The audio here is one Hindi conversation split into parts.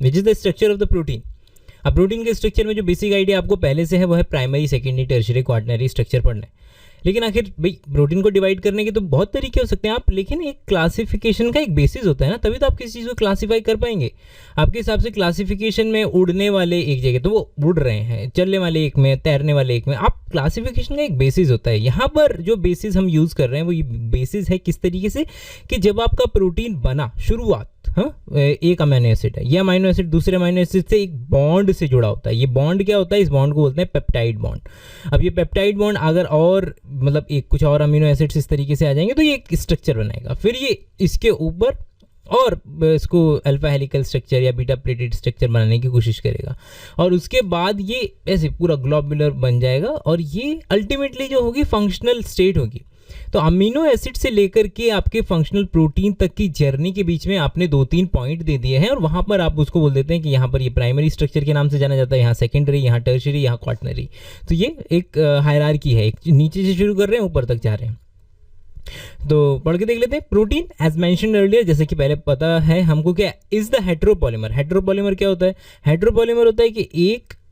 Which is the structure of the protein. अब प्रोटीन के स्ट्रक्चर में जो बेसिक आइडिया आपको पहले से है वो है primary, secondary, tertiary, quaternary structure पढ़ना है। लेकिन आखिर भाई प्रोटीन को डिवाइड करने के तो बहुत तरीके हो सकते हैं आप, लेकिन एक क्लासिफिकेशन का एक बेसिस होता है ना, तभी तो आप किसी चीज़ को क्लासीफाई कर पाएंगे। आपके हिसाब से क्लासिफिकेशन में उड़ने वाले एक जगह तो वो उड़ रहे हैं, चलने वाले एक में, तैरने वाले एक में, आप क्लासिफिकेशन का एक बेसिस होता है। यहाँ पर जो बेसिस हम यूज़ कर रहे हैं वो ये बेसिस है किस तरीके से कि जब आपका प्रोटीन बना शुरुआत, हाँ, एक अमीनो एसिड है, ये अमीनो एसिड दूसरे अमीनो एसिड से एक बॉन्ड से जुड़ा होता है। ये बॉन्ड क्या होता है, इस बॉन्ड को बोलते हैं पेप्टाइड बॉन्ड। अब ये पेप्टाइड बॉन्ड अगर और मतलब एक कुछ और अमीनो एसिड्स इस तरीके से आ जाएंगे तो ये एक स्ट्रक्चर बनाएगा, फिर ये इसके ऊपर और इसको अल्फा हेलिकल स्ट्रक्चर या बीटा प्लेटेड स्ट्रक्चर बनाने की कोशिश करेगा, और उसके बाद ये ऐसे पूरा ग्लोबुलर बन जाएगा, और ये अल्टीमेटली जो होगी फंक्शनल स्टेट होगी। तो अमीनो एसिड से लेकर के आपके फंक्शनल प्रोटीन तक की जर्नी के बीच में आपने 2-3 पॉइंट दे दिए हैं, और वहाँ पर आप उसको बोल देते हैं कि यहाँ पर ये प्राइमरी स्ट्रक्चर के नाम से जाना जाता है, यहाँ सेकेंडरी, यहाँ टर्शियरी, यहाँ क्वाटरनरी। तो ये एक हायरार्की है, एक नीचे से शुरू कर रहे हैं ऊपर तक जा रहे हैं। तो पढ़ के देख लेते हैं। प्रोटीन एज मेंशन्ड अर्लियर, जैसे कि पहले पता है हमको, क्या इज द हेटेरोपॉलीमर। हेटेरोपॉलीमर क्या होता है, हेटेरोपॉलीमर होता है कि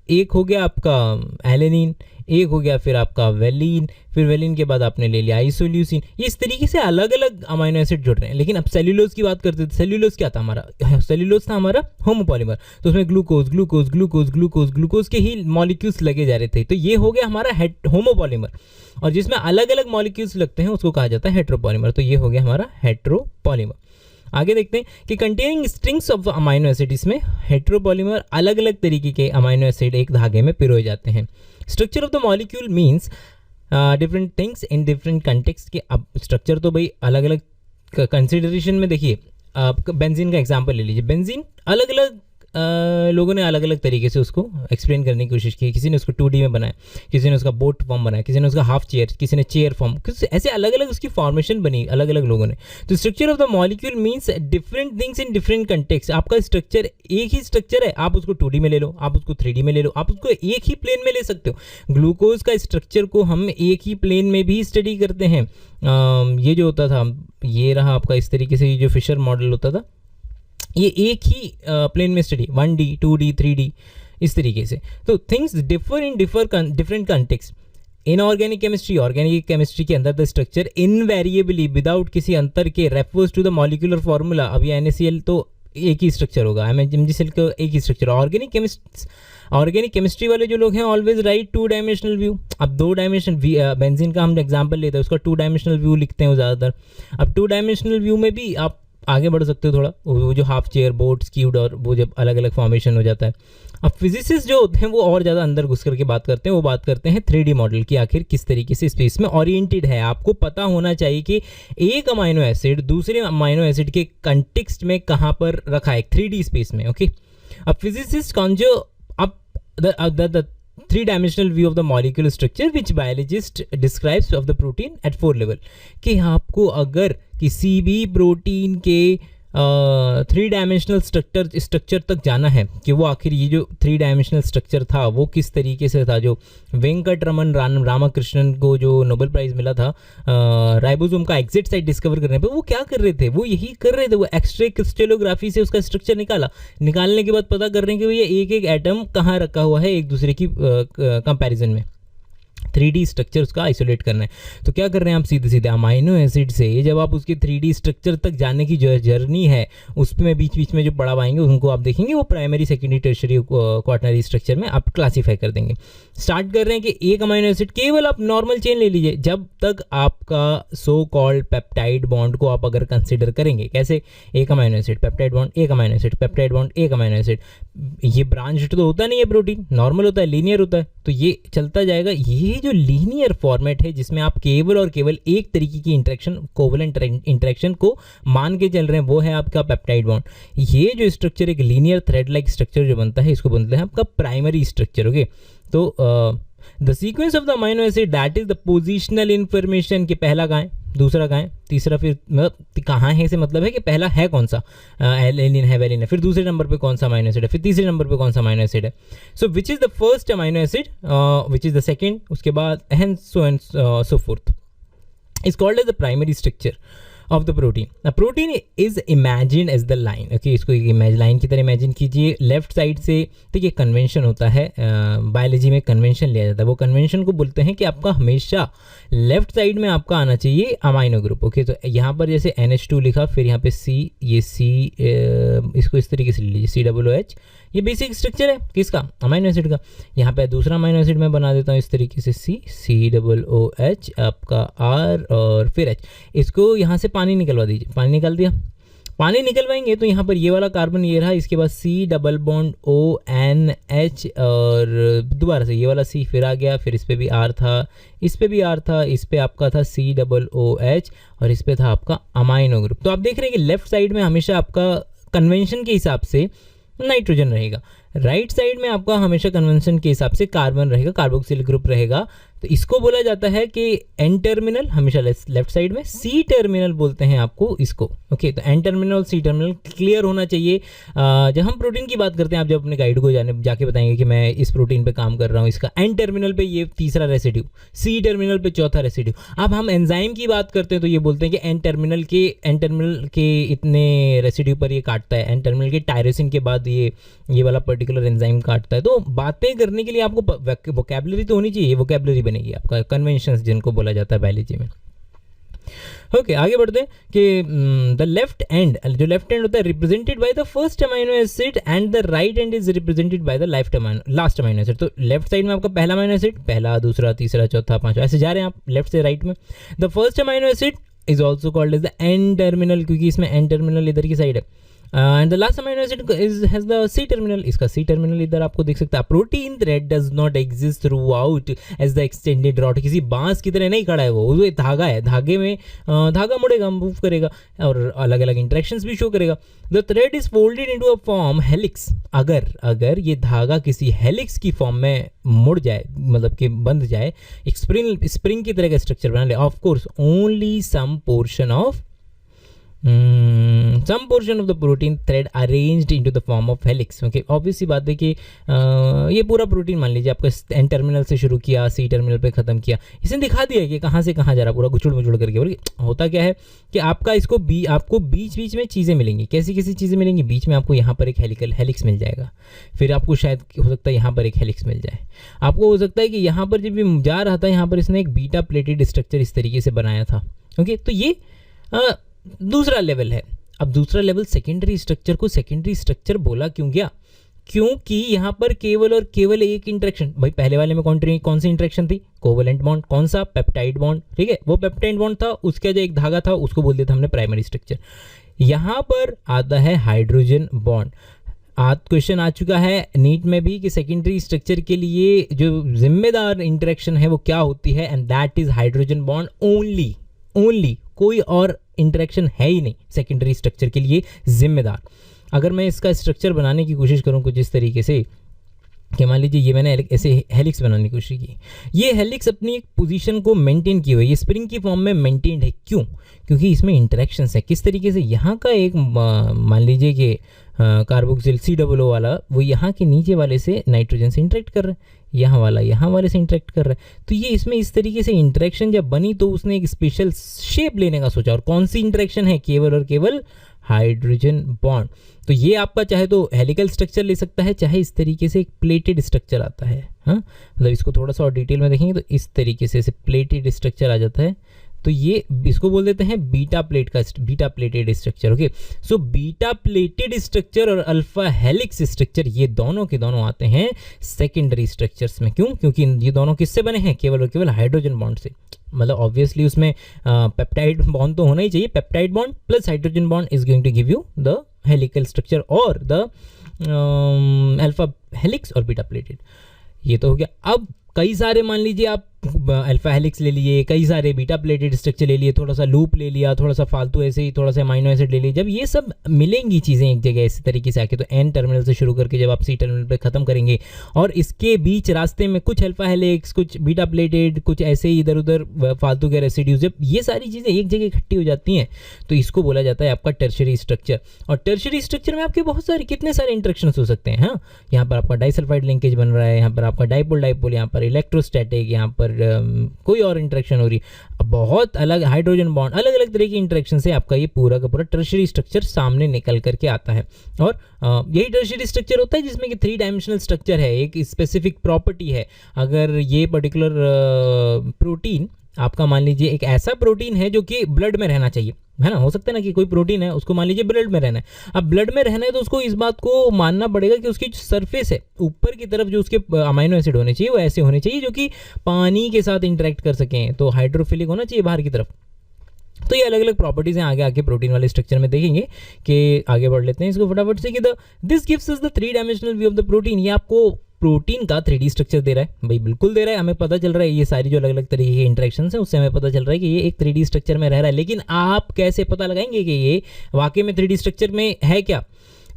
एक हो गया आपका एलेनिन, एक हो गया फिर आपका वेलिन, फिर वेलिन के बाद आपने ले लिया आइसोल्यूसिन। ये इस तरीके से अलग अलग अमीनो एसिड जुड़ रहे हैं। लेकिन अब सेल्यूलोज की बात करते थे, सेल्यूलोज क्या था हमारा, सेल्यूलोज था हमारा होमोपॉलीमर, तो उसमें glucose glucose glucose glucose glucose के ही मॉलिक्यूल्स लगे जा रहे थे। तो ये हो गया हमारा होमोपॉलीमर, और जिसमें अलग अलग मॉलिक्यूल्स लगते हैं उसको कहा जाता है हेटेरोपॉलीमर। तो ये हो गया हमारा हेटेरोपॉलीमर। आगे देखते हैं कि containing strings of amino acid, इसमें हेटेरोपॉलीमर अलग अलग तरीके के अमीनो एसिड एक धागे में पिरोए जाते हैं। Structure of the molecule means different things in different context के। अब स्ट्रक्चर तो भाई अलग अलग कंसिडरेशन में देखिए, आप बेंजीन का एग्जांपल ले लीजिए। बेंजीन अलग अलग लोगों ने अलग अलग तरीके से उसको एक्सप्लेन करने की कोशिश की। किसी ने उसको 2D में बनाया, किसी ने उसका बोट फॉर्म बनाया, किसी ने उसका हाफ चेयर, किसी ने चेयर फॉर्म, ऐसे अलग अलग उसकी फॉर्मेशन बनी अलग अलग लोगों ने। तो structure of the molecule means different things in different context. आपका स्ट्रक्चर एक ही स्ट्रक्चर है, आप उसको 2D में ले लो, आप उसको 3D में ले लो, आप उसको एक ही प्लेन में ले सकते हो। ग्लूकोज का स्ट्रक्चर को हम एक ही प्लेन में भी स्टडी करते हैं। ये जो होता था, ये रहा आपका इस तरीके से, ये जो फिशर मॉडल होता था, ये एक ही प्लेन में स्टडी, 1D 2D 3D इस तरीके से। तो things differ in different context. Inorganic chemistry, organic chemistry के अंदर द स्ट्रक्चर इनवेरिएबली विदाउट किसी अंतर के refers to the molecular formula. अब ये NaCl तो एक ही स्ट्रक्चर होगा, MgCl का एक ही स्ट्रक्चर। ऑर्गेनिक केमिस्ट्री वाले जो लोग हैं ऑलवेज राइट 2 डायमेंशनल व्यू। अब 2 डायमेंशन बेंजीन का हम एग्जाम्पल लेते हैं, उसका 2 डायमेंशनल व्यू लिखते हैं ज़्यादातर। अब 2 डायमेंशनल व्यू में भी आप आगे बढ़ सकते हो थोड़ा, वो जो हाफ चेयर, बोट, स्क्यूड, और वो जब अलग अलग फॉर्मेशन हो जाता है। अब फिजिसिस्ट जो होते हैं वो और ज़्यादा अंदर घुस करके बात करते हैं, वो बात करते हैं 3D मॉडल की, आखिर किस तरीके से स्पेस में ओरिएंटेड है। आपको पता होना चाहिए कि एक अमीनो एसिड दूसरे अमीनो एसिड के कंटेक्स्ट में कहाँ पर रखा है, 3D स्पेस में। ओके, अब फिजिसिस्ट कॉन्जो अब the 3-dimensional view of the molecular structure which biologist describes of the protein at 4 level। कि आपको अगर किसी भी प्रोटीन के 3-dimensional स्ट्रक्चर तक जाना है कि वो आखिर ये जो 3-dimensional स्ट्रक्चर था वो किस तरीके से था, जो वेंकटरमन रामाकृष्णन को जो नोबेल प्राइज़ मिला था राइबोसोम का एग्जिट साइट डिस्कवर करने पे, वो क्या कर रहे थे, वो यही कर रहे थे, वो एक्सरे क्रिस्टलोग्राफी से उसका स्ट्रक्चर निकालने के बाद पता कर रहे हैं कि भैया एक एक एटम कहाँ रखा हुआ है एक दूसरे की कंपैरिजन में। 3D स्ट्रक्चर उसका आइसोलेट करना है। तो क्या कर रहे हैं आप, सीधे सीधे अमाइनो एसिड से जब आप उसके 3D स्ट्रक्चर तक जाने की जो जर्नी है उसमें बीच बीच में जो पड़ाव आएंगे उनको आप देखेंगे, वो primary, secondary, tertiary, quaternary structure में आप क्लासीफाई कर देंगे। स्टार्ट कर रहे हैं कि एक अमाइनो एसिड, केवल आप नॉर्मल चेन ले लीजिए, जब तक आपका सो कॉल्ड पेप्टाइड बॉन्ड को आप अगर कंसिडर करेंगे, कैसे, एक अमाइनो एसिड पेप्टाइड बॉन्ड, एक अमाइनो एसिड पेप्टाइड बॉन्ड, एक अमाइनो एसिड। ये ब्रांच तो होता नहीं है, प्रोटीन नॉर्मल होता है, लीनियर होता है, तो ये चलता जाएगा। ये जो लीनियर फॉर्मेट है जिसमें आप केवल और केवल एक तरीके की इंटरेक्शन, कोवलेंट इंटरेक्शन को मान के चल रहे हैं, वो है आपका पेप्टाइड बॉन्ड। ये जो स्ट्रक्चर, एक लीनियर थ्रेड लाइक स्ट्रक्चर जो बनता है, इसको बोलते हैं आपका प्राइमरी स्ट्रक्चर। ओके, तो the sequence of the amino acid that is the positional information, कि पहला कहाँ है, दूसरा कहाँ है, तीसरा, फिर मतलब कहाँ है से मतलब है कि पहला है कौन सा, एलिन है, वेलिन है, फिर दूसरे नंबर पे कौन सा अमाइनो एसिड है, फिर तीसरे नंबर पे कौन सा अमाइनो एसिड है। So which is the first amino acid, which is the second, उसके बाद and so forth, is called as the primary structure of the protein. The protein is imagine as the line. Okay, इसको एक इमेज लाइन की तरह इमेजिन कीजिए. लेफ्ट साइड से देखिए कन्वेंशन होता है, बायोलॉजी में कन्वेंशन लिया जाता है. वो कन्वेंशन को बोलते हैं कि आपका हमेशा लेफ्ट साइड में आपका आना चाहिए अमाइनो ग्रुप. ओके, तो यहाँ पर जैसे NH2 लिखा, फिर यहाँ पे C, ये C, इसको इस तरीके से ले लीजिए, COOH. ये बेसिक स्ट्रक्चर है किसका? अमाइनो एसिड का. यहाँ पे दूसरा अमाइनो एसिड मैं बना देता हूँ इस तरीके से, COOH आपका R और फिर H. इसको यहाँ से पानी निकलवा दीजिए. पानी निकाल दिया. पानी निकलवाएंगे तो यहाँ पर ये वाला कार्बन ये रहा, इसके बाद C डबल बॉन्ड ONH और दोबारा से ये वाला C फिर आ गया, फिर इस पर भी R था, इस पर भी R था, इस पर आपका था COOH और इस पर था आपका अमाइनो ग्रुप. तो आप देख रहे हैं कि लेफ्ट साइड में हमेशा आपका कन्वेंशन के हिसाब से नाइट्रोजन रहेगा, राइट साइड में आपका हमेशा कन्वेंशन के हिसाब से कार्बन रहेगा, कार्बोक्सिल ग्रुप रहेगा. तो इसको बोला जाता है कि एन टर्मिनल हमेशा लेफ्ट साइड में, सी टर्मिनल बोलते हैं आपको इसको. ओके, तो एन टर्मिनल और सी टर्मिनल क्लियर होना चाहिए. जब हम प्रोटीन की बात करते हैं, आप जब अपने गाइड को जाके बताएंगे कि मैं इस प्रोटीन पे काम कर रहा हूँ, इसका एन टर्मिनल पे ये तीसरा रेसिड्यू, सी टर्मिनल पे चौथा रेसिड्यू. अब हम एंजाइम की बात करते हैं तो ये बोलते हैं कि एन टर्मिनल के इतने रेसिड्यू पर ये काटता है, एन टर्मिनल के टायरोसिन के बाद ये वाला पर्टिकुलर एंजाइम काटता है. तो बातें करने के लिए आपको वोकैबुलरी तो होनी चाहिए, वोकैबुलरी बनेगी आपका, कन्वेंशंस जिनको बोला जाता है बायोलॉजी में. ओके, आगे बढ़ते हैं कि द लेफ्ट एंड, जो लेफ्ट एंड होता है represented by the first amino acid and the right and is represented by the last amino acid. तो लेफ्ट साइड में आपका पहला अमाइनो एसिड, पहला, दूसरा, तीसरा, चौथा, पांचवा, ऐसे जा रहे हैं आप लेफ्ट से राइट में. The first amino acid is also called as the N terminal, क्योंकि इसमें एन टर्मिनल इधर की साइड है. And the last amino acid has the C terminal, इसका सी टर्मिनल इधर आपको दिख सकता है. Protein thread does not exist throughout as the extended rod. किसी बांस की तरह नहीं खड़ा है वो धागा है, धागे में धागा मुड़ेगा, मूव करेगा और अलग अलग इंटरेक्शंस भी शो करेगा. The thread is folded into a form helix. अगर ये धागा किसी हेलिक्स की फॉर्म में मुड़ जाए, मतलब कि बंध जाए, एक स्प्रिंग की तरह का स्ट्रक्चर बना ले, of course only some portion of the protein thread arranged into the form of helix. Okay, obvious सी बात है कि ये पूरा प्रोटीन मान लीजिए आपका एन टर्मिनल से शुरू किया, सी टर्मिनल पे ख़त्म किया, इसने दिखा दिया कि कहाँ से कहाँ जा रहा, पूरा गुचुड़ मुचुड़ करके. और होता क्या है कि आपका आपको बीच में चीज़ें मिलेंगी. कैसी चीज़ें मिलेंगी? बीच में आपको यहाँ पर एक हेलिक्स मिल जाएगा, फिर आपको शायद हो सकता है यहाँ पर एक हेलिक्स मिल जाए. आपको हो सकता है कि यहाँ पर जब भी जा रहा था, यहाँ पर इसने एक बीटा प्लेटेड स्ट्रक्चर इस तरीके से बनाया था. ओके, तो ये दूसरा लेवल है. अब दूसरा लेवल सेकेंडरी स्ट्रक्चर को सेकेंडरी स्ट्रक्चर बोला क्यों गया? क्योंकि यहाँ पर केवल एक इंटरेक्शन. भाई पहले वाले में कौन सी इंटरेक्शन थी? Covalent bond. कौन सा? Peptide bond. ठीक है, वो पेप्टाइड बॉन्ड था, उसका जो एक धागा था उसको बोल दिया था हमने प्राइमरी स्ट्रक्चर. यहाँ पर आता है हाइड्रोजन बॉन्ड. आज क्वेश्चन आ चुका है नीट में भी कि सेकेंडरी स्ट्रक्चर के लिए जो जिम्मेदार इंटरेक्शन है वो क्या होती है, and that is hydrogen bond only. कोई और इंटरेक्शन है ही नहीं सेकेंडरी स्ट्रक्चर के लिए जिम्मेदार. अगर मैं इसका स्ट्रक्चर बनाने की कोशिश करूं कुछ इस तरीके से कि मान लीजिए ये मैंने ऐसे हेलिक्स बनाने की कोशिश की, ये हेलिक्स अपनी एक पोजीशन को मेंटेन की हुई है, ये स्प्रिंग की फॉर्म में मेंटेन्ड है. क्यों? क्योंकि इसमें इंटरेक्शंस है. किस तरीके से? यहाँ का एक मान लीजिए कि कार्बोक्सिल COO वाला वो यहाँ के नीचे वाले से नाइट्रोजन से इंटरेक्ट कर रहा है, यहाँ वाला यहाँ वाले से इंटरेक्ट कर रहा है. तो ये इसमें इस तरीके से इंटरेक्शन जब बनी तो उसने एक स्पेशल शेप लेने का सोचा. और कौन सी इंटरेक्शन है? केवल और केवल हाइड्रोजन बॉन्ड. तो ये आपका चाहे तो हेलिकल स्ट्रक्चर ले सकता है, चाहे इस तरीके से एक प्लेटेड स्ट्रक्चर आता है. हाँ, मतलब इसको थोड़ा सा और डिटेल में देखेंगे तो इस तरीके से प्लेटेड स्ट्रक्चर आ जाता है. तो ये इसको बोल देते हैं beta pleated structure. Okay, so beta pleated structure और अल्फा हेलिक्स स्ट्रक्चर ये दोनों के दोनों आते हैं सेकेंडरी स्ट्रक्चर्स में. क्यों? क्योंकि ये दोनों किससे बने हैं? केवल और केवल हाइड्रोजन बॉन्ड से. मतलब ऑब्वियसली उसमें पेप्टाइड बॉन्ड तो होना ही चाहिए. Peptide bond plus hydrogen bond is going to give you the helical structure और द अल्फा हेलिक्स और बीटा प्लेटेड. ये तो हो गया. अब कई सारे मान लीजिए आप अल्फा हेलिक्स ले लिए, कई सारे बीटा प्लेटेड स्ट्रक्चर ले लिए, थोड़ा सा लूप ले लिया, थोड़ा सा फालतू ऐसे ही थोड़ा सा अमाइनो एसिड ले लिए. जब ये सब मिलेंगी चीज़ें एक जगह इसी तरीके से आके, तो एन टर्मिनल से शुरू करके जब आप सी टर्मिनल पे ख़त्म करेंगे और इसके बीच रास्ते में कुछ अल्फा हेलिक्स, कुछ बीटा प्लेटेड, कुछ ऐसे ही इधर उधर फालतू के रेसिड्यूज, जब ये सारी चीज़ें एक जगह इकट्ठी हो जाती हैं तो इसको बोला जाता है आपका टर्शियरी स्ट्रक्चर. और टर्शियरी स्ट्रक्चर में आपके बहुत सारे कितने सारे इंटरेक्शंस हो सकते हैं. हाँ, यहाँ पर आपका डाइसल्फाइड लिंकेज बन रहा है, यहाँ पर आपका डाइपोल, यहाँ पर इलेक्ट्रोस्टैटिक, यहाँ पर और कोई और इंटरेक्शन हो रही है, बहुत अलग हाइड्रोजन बॉन्ड, अलग अलग तरह की इंटरेक्शन से आपका ये पूरा का पूरा टर्शियरी स्ट्रक्चर सामने निकल करके आता है। और यही टर्शियरी स्ट्रक्चर होता है जिसमें कि 3 डायमेंशनल स्ट्रक्चर है, एक स्पेसिफिक प्रॉपर्टी है। अगर ये पर्टिकुलर प्रोटीन आपका मान लीजिए एक ऐसा प्रोटीन है जो कि ब्लड में रहना चाहिए, है ना, हो सकता है ना कि कोई प्रोटीन है उसको मान लीजिए ब्लड में रहना है। अब ब्लड में रहना है तो उसको इस बात को मानना पड़ेगा कि उसकी जो सरफेस है ऊपर की तरफ जो उसके अमाइनो एसिड होने चाहिए वो ऐसे होने चाहिए जो कि पानी के साथ इंटरेक्ट कर सकें, तो हाइड्रोफिलिक होना चाहिए बाहर की तरफ। तो ये अलग अलग प्रॉपर्टीज हैं, आगे आके प्रोटीन वाले स्ट्रक्चर में देखेंगे। कि आगे बढ़ लेते हैं इसको फटाफट से कि this gives us the 3 dimensional view of the protein. ये आपको प्रोटीन का 3D स्ट्रक्चर दे रहा है, भाई बिल्कुल दे रहा है, हमें पता चल रहा है ये सारी जो अलग अलग तरीके के इंटरेक्शंस हैं उससे हमें पता चल रहा है कि ये एक 3D स्ट्रक्चर में रह रहा है। लेकिन आप कैसे पता लगाएंगे कि ये वाकई में 3D स्ट्रक्चर में है क्या?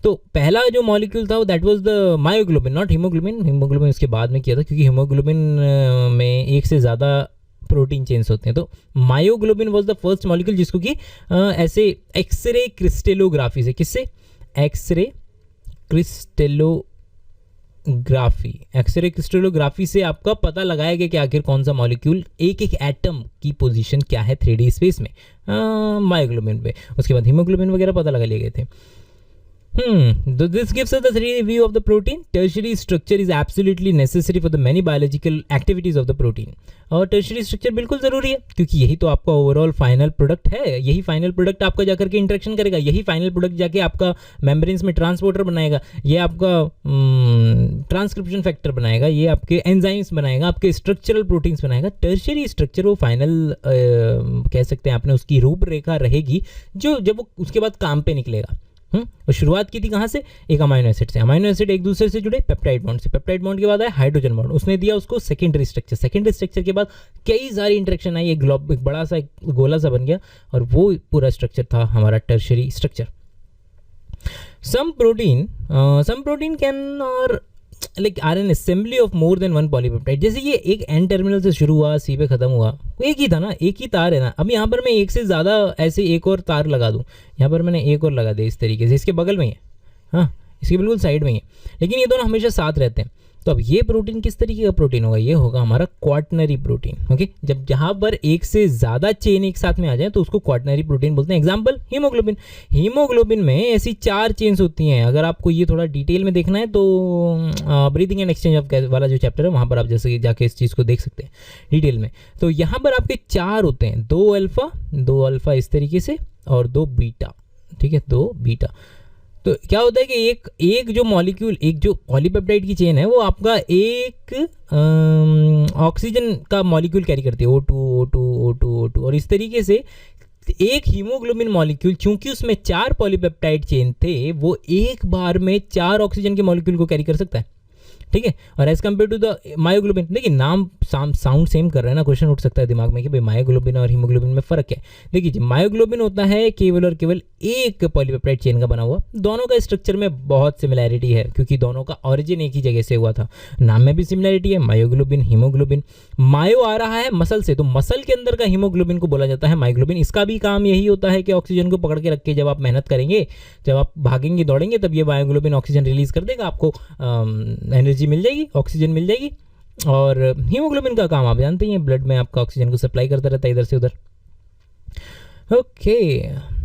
तो पहला जो मॉलिक्यूल था वो that was the myoglobin, not haemoglobin. Haemoglobin उसके बाद में किया था क्योंकि हीमोग्लोबिन में एक से ज़्यादा प्रोटीन चेन्स होते हैं। तो myoglobin was the first molecule जिसको कि ऐसे एक्सरे क्रिस्टेलोग्राफी से, किससे? एक्सरे क्रिस्टेलोग्राफी से आपका पता लगाया गया कि आखिर कौन सा मॉलिक्यूल एक एक एटम की पोजीशन क्या है 3D स्पेस में मायोग्लोबिन पे। उसके बाद हीमोग्लोबिन वगैरह पता लगा लिए गए थे। This gives us the 3D view of the protein. Tertiary structure is absolutely necessary for the many biological activities of the protein. और टर्शियरी स्ट्रक्चर बिल्कुल ज़रूरी है क्योंकि यही तो आपका ओवरऑल फाइनल प्रोडक्ट है, यही फाइनल प्रोडक्ट आपका जाकर के इंटरेक्शन करेगा, यही फाइनल प्रोडक्ट जाके आपका मेम्ब्रेन्स में ट्रांसपोर्टर बनाएगा, ये आपका ट्रांसक्रिप्शन फैक्टर बनाएगा, ये आपके एंजाइम्स बनाएगा, आपके स्ट्रक्चरल प्रोटीन्स बनाएगा। टर्शियरी स्ट्रक्चर वो फाइनल कह सकते हैं आपने उसकी रूपरेखा रहेगी जो जब वो उसके बाद काम पे निकलेगा। और शुरुआत की थी कहाँ से? एक अमाइनो एसिड से। अमाइनो एसिड एक दूसरे से जुड़े पेप्टाइड बॉन्ड से, पेप्टाइड बॉन्ड के बाद आया हाइड्रोजन बॉन्ड, उसने दिया उसको सेकेंडरी स्ट्रक्चर। सेकेंडरी स्ट्रक्चर के बाद कई सारी इंटरेक्शन आई, एक बड़ा सा एक गोला सा बन गया और वो पूरा स्ट्रक्चर था हमारा tertiary structure. Some protein can और like are an assembly of more than one polypeptide. जैसे ये एक एन टर्मिनल से शुरू हुआ, सी पे खत्म हुआ, एक ही था ना, एक ही तार है ना। अब यहाँ पर मैं एक से ज़्यादा ऐसे एक और तार लगा दूँ, यहाँ पर मैंने एक और लगा दिया इस तरीके से, इसके बगल में ही है, हाँ इसके बिल्कुल साइड में ही है, लेकिन ये दोनों हमेशा साथ रहते हैं। तो अब ये प्रोटीन किस तरीके का प्रोटीन होगा? ये होगा हमारा क्वाटनरी प्रोटीन। ओके, जब जहाँ पर एक से ज़्यादा चेन एक साथ में आ जाए तो उसको क्वाटनरी प्रोटीन बोलते हैं। Example haemoglobin. हीमोग्लोबिन में ऐसी 4 चेन्स होती हैं। अगर आपको ये थोड़ा डिटेल में देखना है तो breathing and exchange of gas वाला जो चैप्टर है वहाँ पर आप जैसे जाके इस चीज़ को देख सकते हैं डिटेल में। तो यहाँ पर आपके 4 होते हैं, 2 अल्फ़ा इस तरीके से और 2 बीटा, ठीक है, 2 बीटा। तो क्या होता है कि एक जो मॉलिक्यूल, एक जो पॉलीपेप्टाइड की चेन है वो आपका एक ऑक्सीजन का मॉलिक्यूल कैरी करती है, O2 और इस तरीके से एक हीमोग्लोबिन मॉलिक्यूल, चूंकि उसमें 4 पॉलीपेप्टाइड चेन थे, वो एक बार में 4 ऑक्सीजन के मॉलिक्यूल को कैरी कर सकता है, ठीक है। और as compare to the myoglobin, देखिए नाम साउंड सेम कर रहा है ना, क्वेश्चन उठ सकता है दिमाग में कि भाई मायोग्लोबिन और हीमोग्लोबिन में फ़र्क है। देखिए जी, मायोग्लोबिन होता है केवल और केवल एक पॉलीपेप्टाइड चेन का बना हुआ। दोनों का स्ट्रक्चर में बहुत सिमिलैरिटी है क्योंकि दोनों का ऑरिजिन एक ही जगह से हुआ था। नाम में भी सिमिलैरिटी है, मायोग्लोबिन हीमोग्लोबिन। मायो आ रहा है मसल से, तो मसल के अंदर का हीमोग्लोबिन को बोला जाता है मायोग्लोबिन। इसका भी काम यही होता है कि ऑक्सीजन को पकड़ के रख के जब आप मेहनत करेंगे, जब आप भागेंगे दौड़ेंगे, तब ये मायोग्लोबिन ऑक्सीजन रिलीज कर देगा, आपको एनर्जी मिल जाएगी, ऑक्सीजन मिल जाएगी। और हीमोग्लोबिन का काम आप जानते ही हैं, ब्लड में आपका ऑक्सीजन को सप्लाई करता रहता है इधर से उधर। Okay,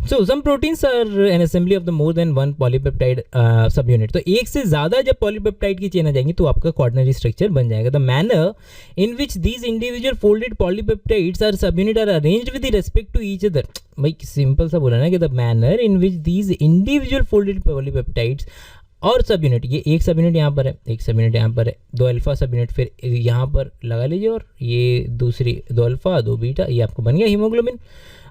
so some proteins are an assembly of the more than one polypeptide subunit. तो एक से ज़्यादा जब पॉलीपेप्टाइड की चेन आ जाएंगी तो आपका क्वाटरनरी स्ट्रक्चर बन जाएगा। The manner in which these individual folded polypeptides are subunit are arranged with respect to each other. भाई सिंपल सा बोला ना कि the manner in which these individual folded polypeptides और सब यूनिट, ये एक सब यूनिट यहाँ पर है, एक सब यूनिट यहाँ पर है, 2 अल्फ़ा सब यूनिट फिर यहाँ पर लगा लीजिए, और ये दूसरी 2 अल्फ़ा 2 बीटा, ये आपको बन गया हीमोग्लोबिन।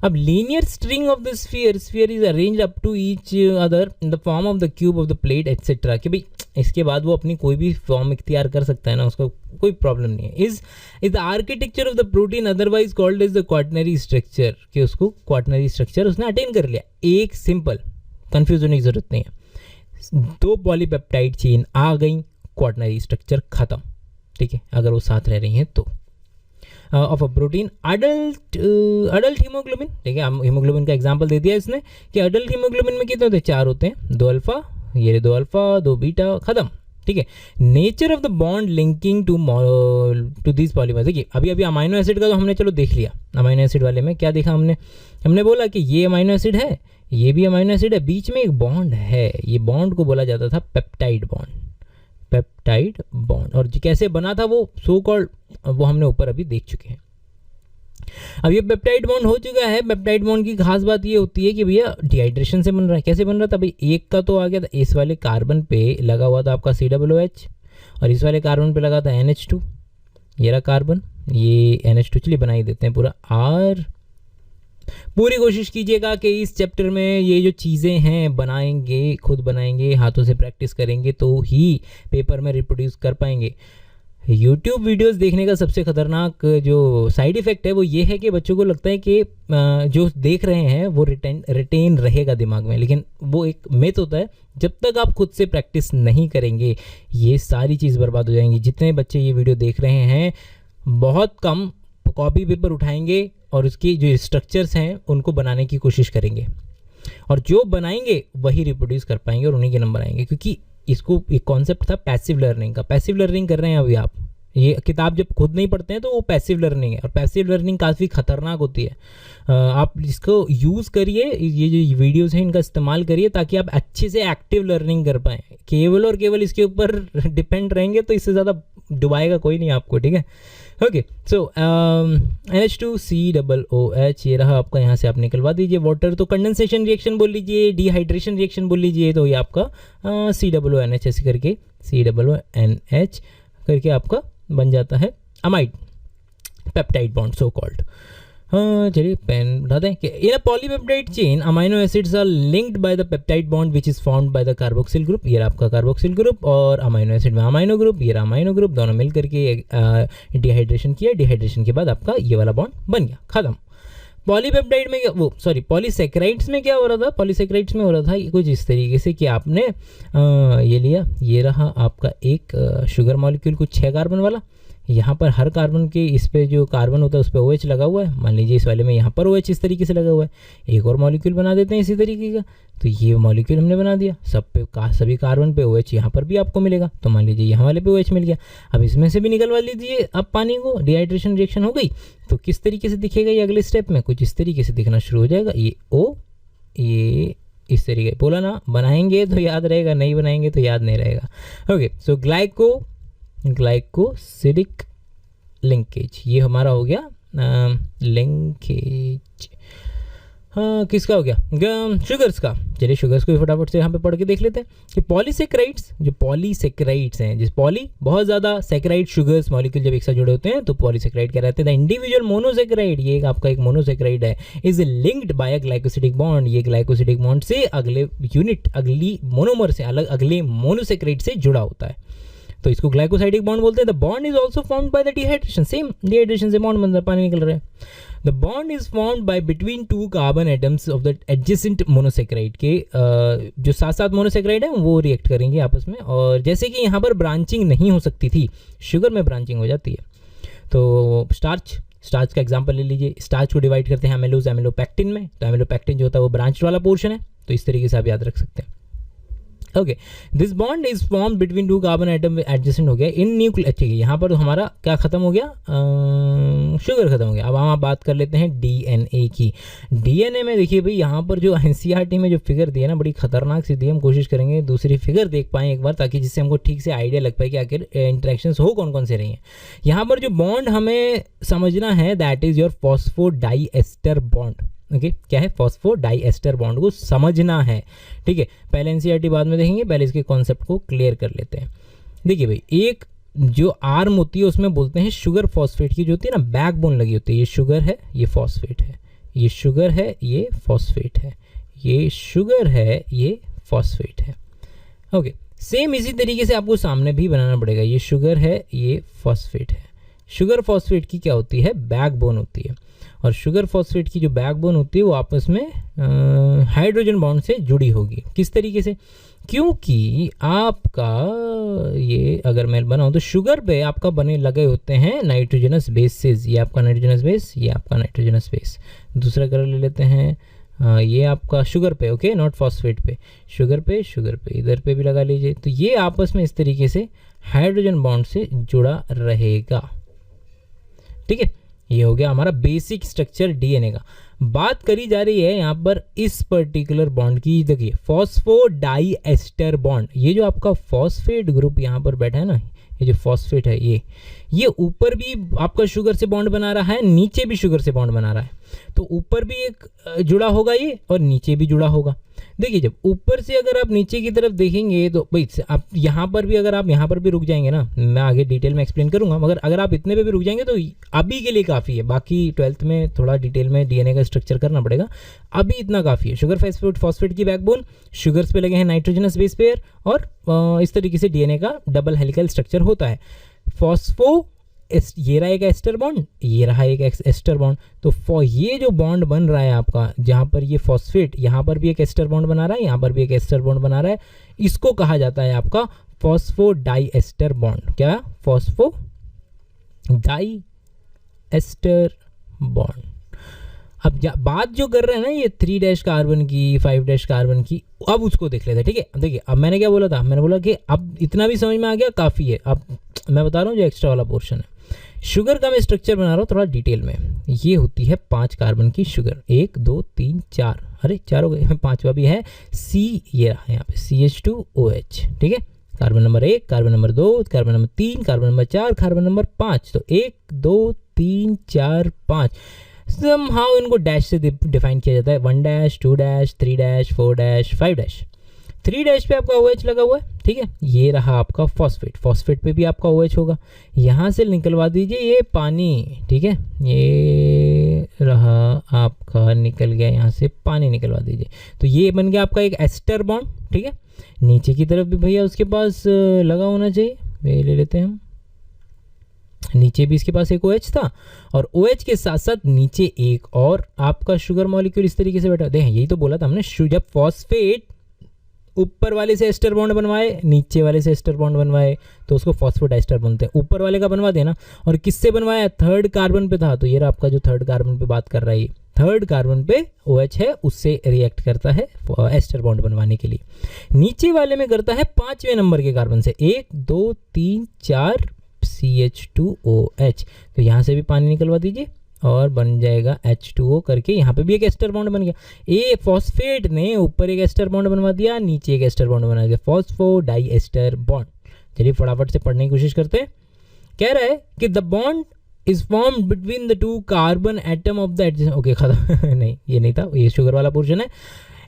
अब linear string of the sphere is arranged up to each other in the form of the cube of the plate etcetera. कि भाई इसके बाद वो अपनी कोई भी फॉर्म इख्तियार कर सकता है ना, उसको कोई प्रॉब्लम नहीं है। Is the architecture of the protein otherwise called is the quaternary structure, कि उसको क्वाटरनरी स्ट्रक्चर उसने अटेन कर लिया। एक सिंपल, कंफ्यूज होने की जरूरत नहीं है, 2 पॉलीपेप्टाइड चेन आ गई, क्वाटरनरी स्ट्रक्चर खत्म, ठीक है, अगर वो साथ रह रही हैं तो। Of a protein adult haemoglobin, ठीक है, हीमोग्लोबिन का एग्जांपल दे दिया इसने कि अडल्ट हीमोग्लोबिन में कितने होते हैं? 4 होते हैं, 2 अल्फ़ा, ये 2 अल्फ़ा 2 बीटा, खत्म, ठीक है। Nature of the bond linking to this polymers, देखिए अभी अमाइनो एसिड का तो हमने चलो देख लिया। अमाइनो एसिड वाले में क्या देखा हमने बोला कि ये अमाइनो एसिड है, ये भी अमाइनो एसिड है, बीच में एक बॉन्ड है, ये बॉन्ड को बोला जाता था पेप्टाइड बॉन्ड। और कैसे बना था वो सो कॉल्ड, वो हमने ऊपर अभी देख चुके हैं। अब ये पेप्टाइड बॉन्ड हो चुका है। पेप्टाइड बॉन्ड की खास बात ये होती है कि भैया डिहाइड्रेशन से बन रहा है। कैसे बन रहा था भाई, एक का तो आ गया था, इस वाले कार्बन पे लगा हुआ था आपका COOH और इस वाले कार्बन पे लगा था NH2। ये रहा कार्बन, ये NH2, चलिए बना ही देते हैं पूरा R। पूरी कोशिश कीजिएगा कि इस चैप्टर में ये जो चीज़ें हैं बनाएंगे, खुद बनाएंगे, हाथों से प्रैक्टिस करेंगे तो ही पेपर में रिप्रोड्यूस कर पाएंगे। YouTube वीडियोस देखने का सबसे ख़तरनाक जो साइड इफ़ेक्ट है वो ये है कि बच्चों को लगता है कि जो देख रहे हैं वो रिटेन रहेगा दिमाग में, लेकिन वो एक मिथ होता है। जब तक आप खुद से प्रैक्टिस नहीं करेंगे ये सारी चीज़ बर्बाद हो जाएंगी। जितने बच्चे ये वीडियो देख रहे हैं बहुत कम कॉपी पेपर उठाएंगे और उसकी जो स्ट्रक्चर्स हैं उनको बनाने की कोशिश करेंगे, और जो बनाएंगे वही रिप्रोड्यूस कर पाएंगे और उन्हीं के नंबर आएंगे। क्योंकि इसको एक कॉन्सेप्ट था पैसिव लर्निंग का। पैसिव लर्निंग कर रहे हैं अभी आप, ये किताब जब खुद नहीं पढ़ते हैं तो वो पैसिव लर्निंग है, और पैसिव लर्निंग काफ़ी खतरनाक होती है। आप इसको यूज़ करिए, ये जो वीडियोस हैं इनका इस्तेमाल करिए ताकि आप अच्छे से एक्टिव लर्निंग कर पाएँ। केवल और केवल इसके ऊपर डिपेंड रहेंगे तो इससे ज़्यादा डुबाएगा कोई नहीं आपको, ठीक है। ओके, सो NH2COOH ये रहा आपका, यहाँ से आप निकलवा दीजिए वाटर, तो कंडेंसेशन रिएक्शन बोल लीजिए, डिहाइड्रेशन रिएक्शन बोल लीजिए, तो ये आपका COONH ऐसे करके COONH करके आपका बन जाता है amide peptide bond so called. चलिए पेन बता दें कि in a polypeptide chain amino acids are linked by the peptide bond which is formed by the carboxyl group. ये आपका कार्बोक्सिल ग्रुप, और अमाइनो एसिड में अमाइनो ग्रुप, ये अमाइनो ग्रुप, दोनों मिल करके डिहाइड्रेशन किया। डिहाइड्रेशन के बाद आपका ये वाला बॉन्ड बन गया, खत्म। पॉलीपेप्टाइड में पॉलीसेकेराइड्स में क्या हो रहा था, पॉलीसेकेराइड्स में हो रहा था कुछ इस तरीके से कि आपने ये लिया, ये रहा आपका एक शुगर मॉलिक्यूल कुछ 6 कार्बन वाला। यहाँ पर हर कार्बन के इस पे जो कार्बन होता है उस पर OH लगा हुआ है। मान लीजिए इस वाले में यहाँ पर OH इस तरीके से लगा हुआ है। एक और मॉलिक्यूल बना देते हैं इसी तरीके का, तो ये मॉलिक्यूल हमने बना दिया। सभी कार्बन पे OH यहाँ पर भी आपको मिलेगा, तो मान लीजिए यहाँ वाले पे OH मिल गया। अब इसमें से भी निकलवा लीजिए अब पानी को, डिहाइड्रेशन रिएक्शन हो गई। तो किस तरीके से दिखेगा ये अगले स्टेप में, कुछ इस तरीके से दिखना शुरू हो जाएगा। ये O, ये इस तरीके, बोला ना बनाएंगे तो याद रहेगा, नहीं बनाएंगे तो याद नहीं रहेगा। ओके, सो ग्लाइकोसिडिक लिंकेज, ये हमारा हो गया लिंकेज। हाँ, किसका हो गया, शुगर्स का। चलिए शुगर्स को भी फटाफट से यहाँ पे पढ़ के देख लेते हैं कि पॉलीसेकेराइड्स, जो पॉलीसेकेराइड्स हैं, जिस पॉली बहुत ज़्यादा सेकेराइड शुगर्स मॉलिक्यूल जब एक साथ जुड़े होते हैं तो पॉलीसेकेराइड क्या रहते हैं। इंडिविजुअल मोनोसेकेराइड, ये आपका एक मोनोसेकेराइड है, is linked by a glycosidic bond. ये ग्लाइकोसिडिक बॉन्ड से अगले यूनिट, अगली मोनोमर से अलग अगले मोनोसेकेराइड से जुड़ा होता है, तो इसको ग्लाइकोसाइडिक बॉन्ड बोलते हैं। The bond is also formed by the dehydration, same dehydration से बॉन्ड बनता है, पानी निकल रहा है। The bond is formed bye between 2 carbon atoms of the adjacent monosaccharide के जो साथ मोनोसेकेराइड है वो रिएक्ट करेंगे आपस में। और जैसे कि यहाँ पर ब्रांचिंग नहीं हो सकती थी, शुगर में ब्रांचिंग हो जाती है। तो स्टार्च का एग्जांपल ले लीजिए। स्टार्च को डिवाइड करते हैं एमिलोज एमिलोपैक्टिन में, तो एमिलोपैक्टिन जो होता है वो ब्रांच वाला पोर्शन है, तो इस तरीके से आप याद रख सकते हैं। Okay, this bond is form between 2 carbon atom adjacent हो गया इन न्यूक्लियर। ठीक है, यहाँ पर हमारा क्या खत्म हो गया, शुगर खत्म हो गया। अब हम बात कर लेते हैं डीएनए की। डीएनए में देखिए भाई, यहाँ पर जो एनसीईआरटी में जो फिगर दी है ना, बड़ी खतरनाक सी दी है। हम कोशिश करेंगे दूसरी फिगर देख पाएँ एक बार, ताकि जिससे हमको ठीक से आइडिया लग पाए कि आखिर इंटरेक्शंस हो कौन कौन से रही हैं। यहाँ पर जो बॉन्ड हमें समझना है that is your phosphodiester bond. Okay, क्या है, फॉस्फोडाइएस्टर बॉन्ड को समझना है। ठीक है, पहले एनसीईआरटी बाद में देखेंगे, पहले इसके कॉन्सेप्ट को क्लियर कर लेते हैं। देखिए भाई, एक जो आर्म होती है उसमें बोलते हैं शुगर फॉस्फेट की, जो होती है ना बैकबोन लगी होती है। ये शुगर है, ये फॉस्फेट है, ये शुगर है, ये फॉस्फेट है, ये शुगर है, ये फॉस्फेट है। ओके, सेम इसी तरीके से आपको सामने भी बनाना पड़ेगा। ये शुगर है, ये फॉस्फेट है। शुगर फॉस्फेट की क्या होती है, बैकबोन होती है। और शुगर फॉस्फेट की जो बैकबोन होती है वो आपस में हाइड्रोजन बॉन्ड से जुड़ी होगी। किस तरीके से, क्योंकि आपका ये अगर मैं बनाऊँ तो शुगर पे आपका बने लगे होते हैं नाइट्रोजनस बेसेस। ये आपका नाइट्रोजनस बेस, ये आपका नाइट्रोजनस बेस। दूसरा कलर ले लेते हैं, ये आपका शुगर पे, ओके, नॉट फॉस्फेट पे, शुगर पे इधर पे भी लगा लीजिए। तो ये आपस में इस तरीके से हाइड्रोजन बॉन्ड से जुड़ा रहेगा, ठीक है। ये हो गया हमारा बेसिक स्ट्रक्चर डीएनए का। बात करी जा रही है यहाँ पर इस पर्टिकुलर बॉन्ड की, देखिए फॉस्फोडाइएस्टर बॉन्ड। ये जो आपका फॉस्फेट ग्रुप यहाँ पर बैठा है ना, ये जो फॉस्फेट है ये ऊपर भी आपका शुगर से बॉन्ड बना रहा है, नीचे भी शुगर से बॉन्ड बना रहा है। तो ऊपर भी एक जुड़ा होगा ये और नीचे भी जुड़ा होगा। देखिए जब ऊपर से अगर आप नीचे की तरफ देखेंगे तो भाई आप यहाँ पर भी, अगर आप यहाँ पर भी रुक जाएंगे ना, मैं आगे डिटेल में एक्सप्लेन करूंगा, मगर अगर आप इतने पे भी रुक जाएंगे तो अभी के लिए काफ़ी है। बाकी 12th में थोड़ा डिटेल में डीएनए का स्ट्रक्चर करना पड़ेगा, अभी इतना काफ़ी है। शुगर फॉस्फेट की बैकबोन, शुगर्स पे लगे हैं नाइट्रोजनस बेस पेयर, और इस तरीके से डीएनए का डबल हेलिकल स्ट्रक्चर होता है। ये रहा एक एस्टर बॉन्ड, ये रहा एक एस्टर बॉन्ड। तो ये जो बॉन्ड बन रहा है आपका, जहाँ पर ये फॉस्फेट, यहाँ पर भी एक एस्टर बॉन्ड बना रहा है, यहाँ पर भी एक एस्टर बॉन्ड बना रहा है, इसको कहा जाता है आपका फॉस्फोडाइएस्टर बॉन्ड। क्या? Phosphodiester bond. अब बात जो कर रहे हैं ना ये 3' कार्बन की, 5' कार्बन की, अब उसको देख लेते हैं, ठीक है। अब देखिए, अब मैंने क्या बोला था, मैंने बोला कि अब इतना भी समझ में आ गया, काफ़ी है। अब मैं बता रहा हूँ जो एक्स्ट्रा वाला पोर्शन है, शुगर का मैं स्ट्रक्चर बना रहा हूँ थोड़ा डिटेल में। ये होती है 5 कार्बन की शुगर, 1 2 3 4, अरे 4 हो गए, 5वां भी है C, ये रहा यहाँ पे CH2OH, ठीक है। Carbon number 1, carbon number 2, carbon number 3, carbon number 4, carbon number 5। तो 1 2 3 4 5 समहाउ इनको डैश से डिफाइन किया जाता है, 1', 2', 3', 4', 5'। 3' पे आपका OH लगा हुआ है, ठीक है। ये रहा आपका फॉस्फेट पे भी आपका OH होगा। यहाँ से निकलवा दीजिए ये पानी, ठीक है। ये रहा आपका, निकल गया यहाँ से पानी, निकलवा दीजिए। तो ये बन गया आपका एक एस्टर बॉन्ड, ठीक है। नीचे की तरफ भी भैया उसके पास लगा होना चाहिए, ये ले लेते हैं हम। नीचे भी इसके पास एक OH था, और OH के साथ साथ नीचे एक और आपका शुगर मॉलिक्यूल इस तरीके से बैठा। देखें, यही तो बोला था हमने, जब फॉस्फेट ऊपर वाले से एस्टर बॉन्ड बनवाए, नीचे वाले से एस्टर बॉन्ड बनवाए, तो उसको फॉस्फोडाइएस्टर बनते हैं। ऊपर वाले का बनवा देना, और किससे बनवाया? 3rd कार्बन पे था, तो ये आपका जो 3rd कार्बन पे बात कर रहा है, 3rd कार्बन पे OH है, उससे रिएक्ट करता है एस्टर बॉन्ड बनवाने के लिए। नीचे वाले में करता है 5वें नंबर के कार्बन से, 1 2 3 4 CH2OH। तो यहाँ से भी पानी निकलवा दीजिए और बन जाएगा H2O करके, यहाँ पे भी एक एस्टर बॉन्ड बन गया। ये फॉस्फेट ने ऊपर एक एस्टर बॉन्ड बनवा दिया, नीचे एक एस्टर बॉन्ड बना दिया, फॉस्फोडाइएस्टर बॉन्ड। चलिए फटाफट से पढ़ने की कोशिश करते हैं। कह रहा है कि the bond is formed between the 2 carbon atom of the adjacent, okay खत्म नहीं, ये नहीं था, ये शुगर वाला पोर्शन है।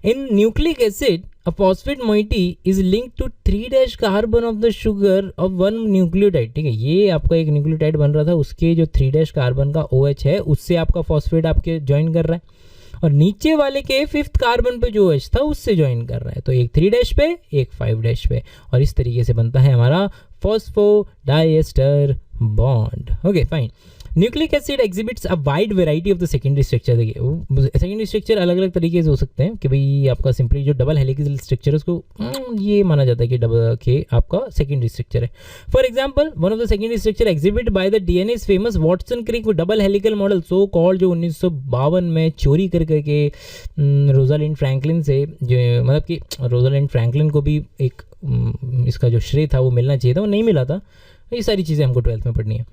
In nucleic acid, a phosphate moiety is linked to 3' carbon of the sugar of one nucleotide, ठीक है। ये आपका एक न्यूक्लियोटाइड बन रहा था, उसके जो 3' कार्बन का OH है, उससे आपका फॉस्फेट आपके ज्वाइन कर रहा है, और नीचे वाले के 5th कार्बन पे जो OH था उससे ज्वाइन कर रहा है। तो एक 3' पे, एक 5' पे, और इस तरीके से बनता है हमारा phosphodiester bond. Okay fine. Nucleic acid exhibits a wide variety of the secondary structure. देखिए सेकेंडरी स्ट्रक्चर अलग अलग तरीके से हो सकते हैं, कि भाई आपका सिंपली जो डबल हेलिकल स्ट्रक्चर है उसको ये माना जाता है कि डबल के आपका सेकेंडरी स्ट्रक्चर है। For example, one of the secondary structure exhibit by the DNA is famous Watson Crick double helical model, so called, जो 1952 में चोरी कर करके रोजालिंड फ्रैंकलिन से, जो मतलब कि रोजालिंड फ्रैंकलिन को भी एक इसका जो श्रेय था वो मिलना चाहिए था, वो नहीं मिला था। ये सारी चीज़ें हमको 12th में पढ़नी है।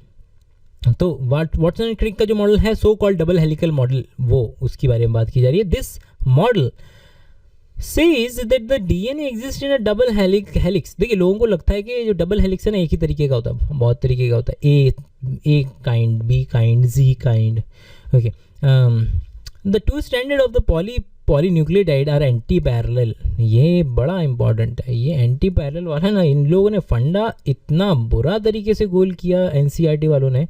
तो वाटसन क्रिक का जो मॉडल है, so called double helical model, वो उसकी बारे में बात की जा रही है। This model says that the DNA exist in a double helix. देखिए लोगों को लगता है कि जो डबल हेलिक्स है ना एक ही तरीके का होता है, बहुत तरीके का होता है, A kind, B kind, G kind. Okay, the two standard of the polynucleotide are anti parallel. ये बड़ा इंपॉर्टेंट है, ये एंटी पैरेलल वाला ना, इन लोगों ने फंडा इतना बुरा तरीके से गोल किया एनसीईआरटी वालों ने,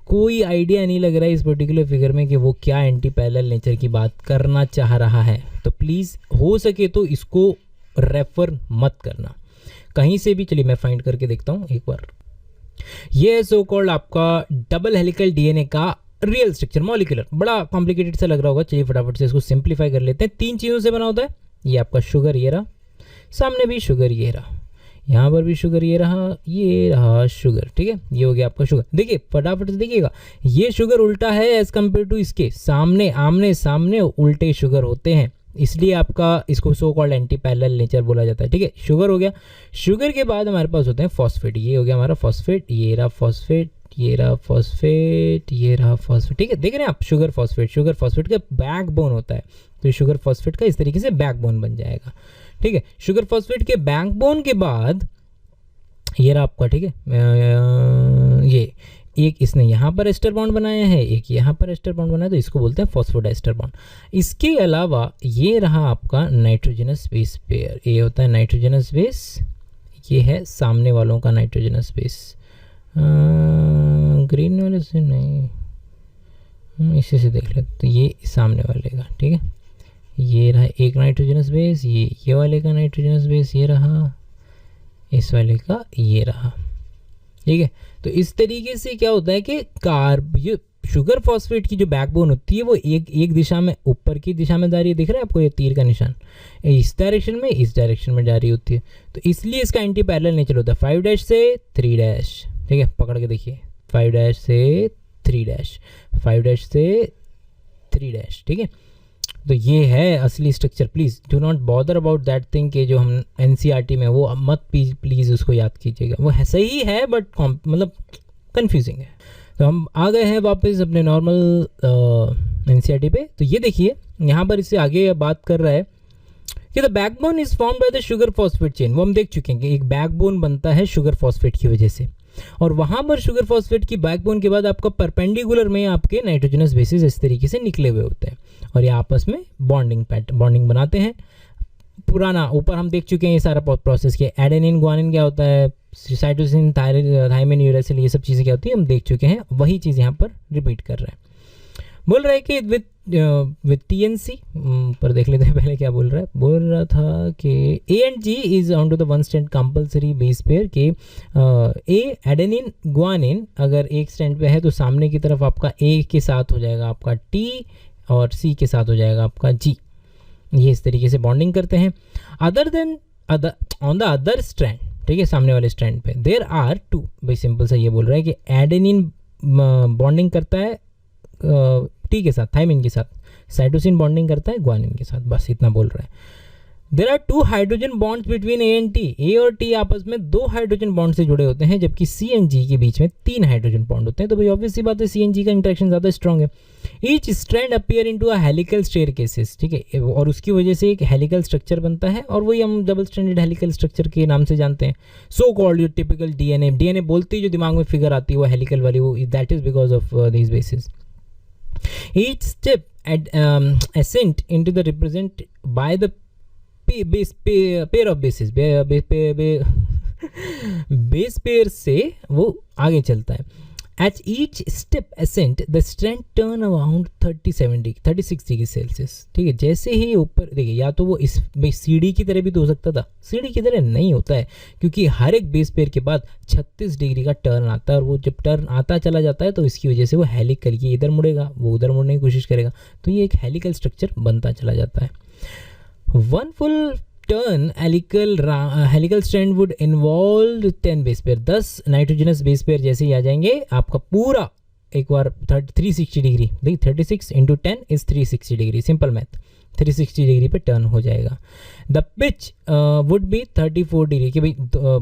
कोई आइडिया नहीं लग रहा है इस पर्टिकुलर फिगर में कि वो क्या एंटी पैरेलल नेचर की बात करना चाह रहा है। तो प्लीज़ हो सके तो इसको रेफर मत करना कहीं से भी। चलिए मैं फाइंड करके देखता हूँ एक बार। ये सो कॉल्ड आपका डबल हेलिकल डीएनए का रियल स्ट्रक्चर, मॉलिक्यूलर, बड़ा कॉम्प्लिकेटेड सा लग रहा होगा। चलिए फटाफट से इसको सिंप्लीफाई कर लेते हैं। 3 चीज़ों से बना होता है। ये आपका शुगर, ये रहा, सामने भी शुगर, ये रहा, यहाँ पर भी शुगर, ये रहा शुगर, ठीक है, ये हो गया आपका शुगर। देखिए फटाफट से देखिएगा, ये शुगर उल्टा है एज कम्पेयर टू इसके सामने, आमने सामने उल्टे शुगर होते हैं, इसलिए आपका इसको so called anti parallel nature बोला जाता है, ठीक है। शुगर हो गया, शुगर के बाद हमारे पास होते हैं फॉस्फेट, ये हो गया हमारा फॉस्फेट, ये रहा फॉस्फेट, ये रहा फॉस्फेट, ये रहा फॉस्फेट, ठीक है। देख रहे हैं आप, शुगर फॉस्फेट का बैकबोन होता है, तो शुगर फॉस्फेट का इस तरीके से बैकबोन बन जाएगा, ठीक है। शुगर फॉस्फेट के बैकबोन के बाद ये रहा आपका, ठीक है, ये एक इसने यहाँ पर एस्टर बॉन्ड बनाया है, एक यहाँ पर एस्टर बॉन्ड बनाया, तो इसको बोलते हैं फॉस्फोडाइस्टर बॉन्ड। इसके अलावा ये रहा आपका नाइट्रोजनस बेस पेयर, ये होता है नाइट्रोजनस बेस, ये है सामने वालों का नाइट्रोजनस बेस, ग्रीन वाले से नहीं, इसी से देख लेते, तो ये सामने वाले का, ठीक है, ये रहा एक नाइट्रोजनस बेस, ये वाले का नाइट्रोजनस बेस, ये रहा इस वाले का, ये रहा, ठीक है। तो इस तरीके से क्या होता है कि ये शुगर फॉस्फेट की जो बैकबोन होती है वो एक दिशा में, ऊपर की दिशा में जा रही है, दिख रहा है आपको ये तीर का निशान, इस डायरेक्शन में जा रही होती है, तो इसलिए इसका एंटी पैरेलल नेचर होता है 5' से 3', ठीक है, पकड़ के देखिए, 5' से 3', 5' से 3', ठीक है। तो ये है असली structure. Please do not bother about that thing कि जो हम एनसीईआरटी में वो मत प्लीज़ उसको याद कीजिएगा, वो है सही है बट मतलब कंफ्यूजिंग है। तो हम आ गए हैं वापस अपने नॉर्मल एनसीईआरटी पे। तो ये देखिए यहाँ पर इससे आगे बात कर रहा है कि the backbone is formed by the sugar phosphate chain. वो हम देख चुके हैं कि एक बैकबोन बनता है शुगर फॉस्फेट की वजह से, और वहाँ पर शुगर फॉस्फेट की बैकबोन के बाद आपका परपेंडिकुलर में आपके नाइट्रोजनस बेसिस इस तरीके से निकले हुए होते हैं और ये आपस में बॉन्डिंग बनाते हैं। पुराना ऊपर हम देख चुके हैं ये सारा प्रोसेस के, एडेनिन ग्वानिन क्या होता है, साइटोसिन थायमिन यूरेसिल, ये सब चीज़ें क्या होती है हम देख चुके हैं, वही चीज़ यहाँ पर रिपीट कर रहा है। बोल रहा है कि विथ TNC पर देख लेते हैं पहले क्या बोल रहा है। बोल रहा था कि A and G is on to the one strand compulsory base pair के A एडेनिन ग्वानिन अगर एक स्ट्रैंड पे है तो सामने की तरफ आपका A के साथ हो जाएगा आपका T और C के साथ हो जाएगा आपका G। ये इस तरीके से बॉन्डिंग करते हैं। ऑन द अदर स्ट्रैंड, ठीक है, सामने वाले स्ट्रैंड पे देयर आर टू, भाई सिंपल सा ये बोल रहा है कि एडेनिन बॉन्डिंग करता है T के साथ, थाइमिन के साथ, साइटोसिन बॉन्डिंग करता है ग्वानिन के साथ, बस इतना बोल रहा है। There are 2 hydrogen bonds between A and T। A और T आपस में 2 हाइड्रोजन बॉन्ड से जुड़े होते हैं, जबकि C एंड G के बीच में 3 हाइड्रोजन बॉन्ड होते हैं। तो भाई ऑब्वियस सी बात है C एंड G का इंटरेक्शन ज़्यादा स्ट्रॉन्ग है। Each strand appear into a helical staircases, ठीक है, और उसकी वजह से एक हेलिकल स्ट्रक्चर बनता है और वही हम डबल स्ट्रैंडेड हेलिकल स्ट्रक्चर के नाम से जानते हैं। सो कॉल्ड जो टिपिकल DNA बोलती है जो दिमाग में फिगर आती है वो हेलिकल वाली, वो that is because of these basis. Each step ascent into the represent by the pair of bases, base pair से वो आगे चलता है। At each step ascent the strand turn around 36 degree Celsius, ठीक है। जैसे ही ऊपर देखिए, या तो वो इस सीढ़ी की तरह भी तो हो सकता था, सीढ़ी की तरह नहीं होता है क्योंकि हर एक बेस पेयर के बाद 36 डिग्री का टर्न आता है और वो जब टर्न आता चला जाता है तो इसकी वजह से वो हेलिकल, ये इधर मुड़ेगा वो उधर मुड़ने की कोशिश करेगा, तो ये एक हेलिकल स्ट्रक्चर बनता चला जाता है। One full turn helical strand would involve 10 base pair, 10 nitrogenous base pair जैसे ही आ जाएंगे आपका पूरा एक बार 360 डिग्री, देखिए 36 × 10 is 360 degree, simple math, 360 degree पे टर्न हो जाएगा। The pitch would be 34 degree, कि भाई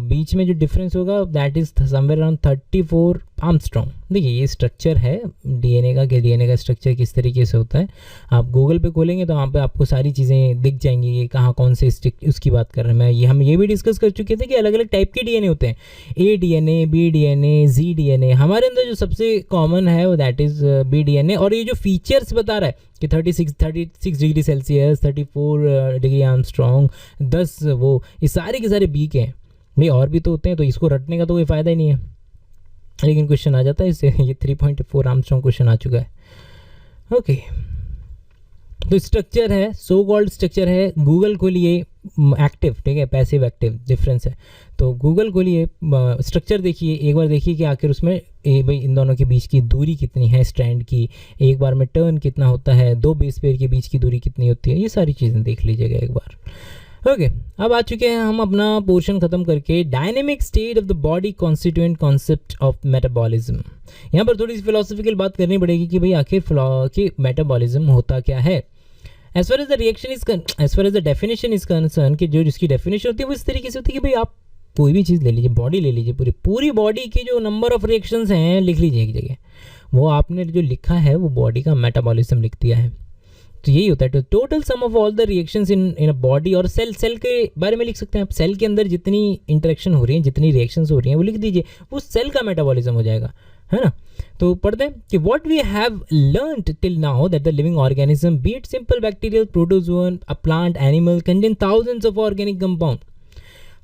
बीच में जो डिफरेंस होगा that is somewhere around 34 Armstrong. देखिए ये स्ट्रक्चर है DNA का, कि DNA का स्ट्रक्चर किस तरीके से होता है। आप गूगल पे खोलेंगे तो वहाँ पे आपको सारी चीज़ें दिख जाएंगी, ये कहाँ कौन से उसकी बात कर रहे हैं। हम ये भी डिस्कस कर चुके थे कि अलग अलग टाइप के DNA होते हैं, A DNA, B DNA, Z DNA। हमारे अंदर जो सबसे कॉमन है वो दैट इज़ B DNA, और ये जो फीचर्स बता रहा है कि 36 डिग्री सेल्सियस, 34 डिग्री आर्मस्ट्रॉन्ग, 10 वो, ये सारे के सारे B के हैं भाई, और भी तो होते हैं, तो इसको रटने का तो कोई फ़ायदा ही नहीं है। लेकिन क्वेश्चन आ जाता है इससे, ये 3.4 आर्मस्ट्रॉन्ग क्वेश्चन आ चुका है। ओके, तो स्ट्रक्चर है, सो कॉल्ड स्ट्रक्चर है। गूगल को लिए एक्टिव, ठीक है, पैसिव एक्टिव डिफरेंस है। तो गूगल को लिए स्ट्रक्चर देखिए, एक बार देखिए कि आखिर उसमें भाई इन दोनों के बीच की दूरी कितनी है स्ट्रैंड की, एक बार में टर्न कितना होता है, 2 बेस पेयर के बीच की दूरी कितनी होती है, ये सारी चीज़ें देख लीजिएगा एक बार। ओके अब आ चुके हैं हम अपना पोर्शन खत्म करके dynamic state of the body constituent concept of metabolism. यहाँ पर थोड़ी सी फिलोसफिकल बात करनी पड़ेगी कि भाई आखिर कि मेटाबॉलिज्म होता क्या है। As far as the reaction is as far as the definition is concern कि जो जिसकी डेफिनेशन होती है वो इस तरीके से होती है कि भाई आप कोई भी चीज़ ले लीजिए, बॉडी ले लीजिए, पूरी बॉडी के जो नंबर ऑफ रिएक्शंस हैं लिख लीजिए एक जगह, वो आपने जो लिखा है वो बॉडी का मेटाबॉलिज्म लिख दिया है। तो यही होता है, तो total sum of all the reactions in a body, और सेल के बारे में लिख सकते हैं आप, सेल के अंदर जितनी इंटरेक्शन हो रही है, जितनी रिएक्शंस हो रही हैं वो लिख दीजिए, वो सेल का मेटाबॉलिज्म हो जाएगा, है ना। तो पढ़ते हैं कि what we have learned till now that the living organism be it simple bacterial, protozoan, a plant, animal contain thousands of organic compound.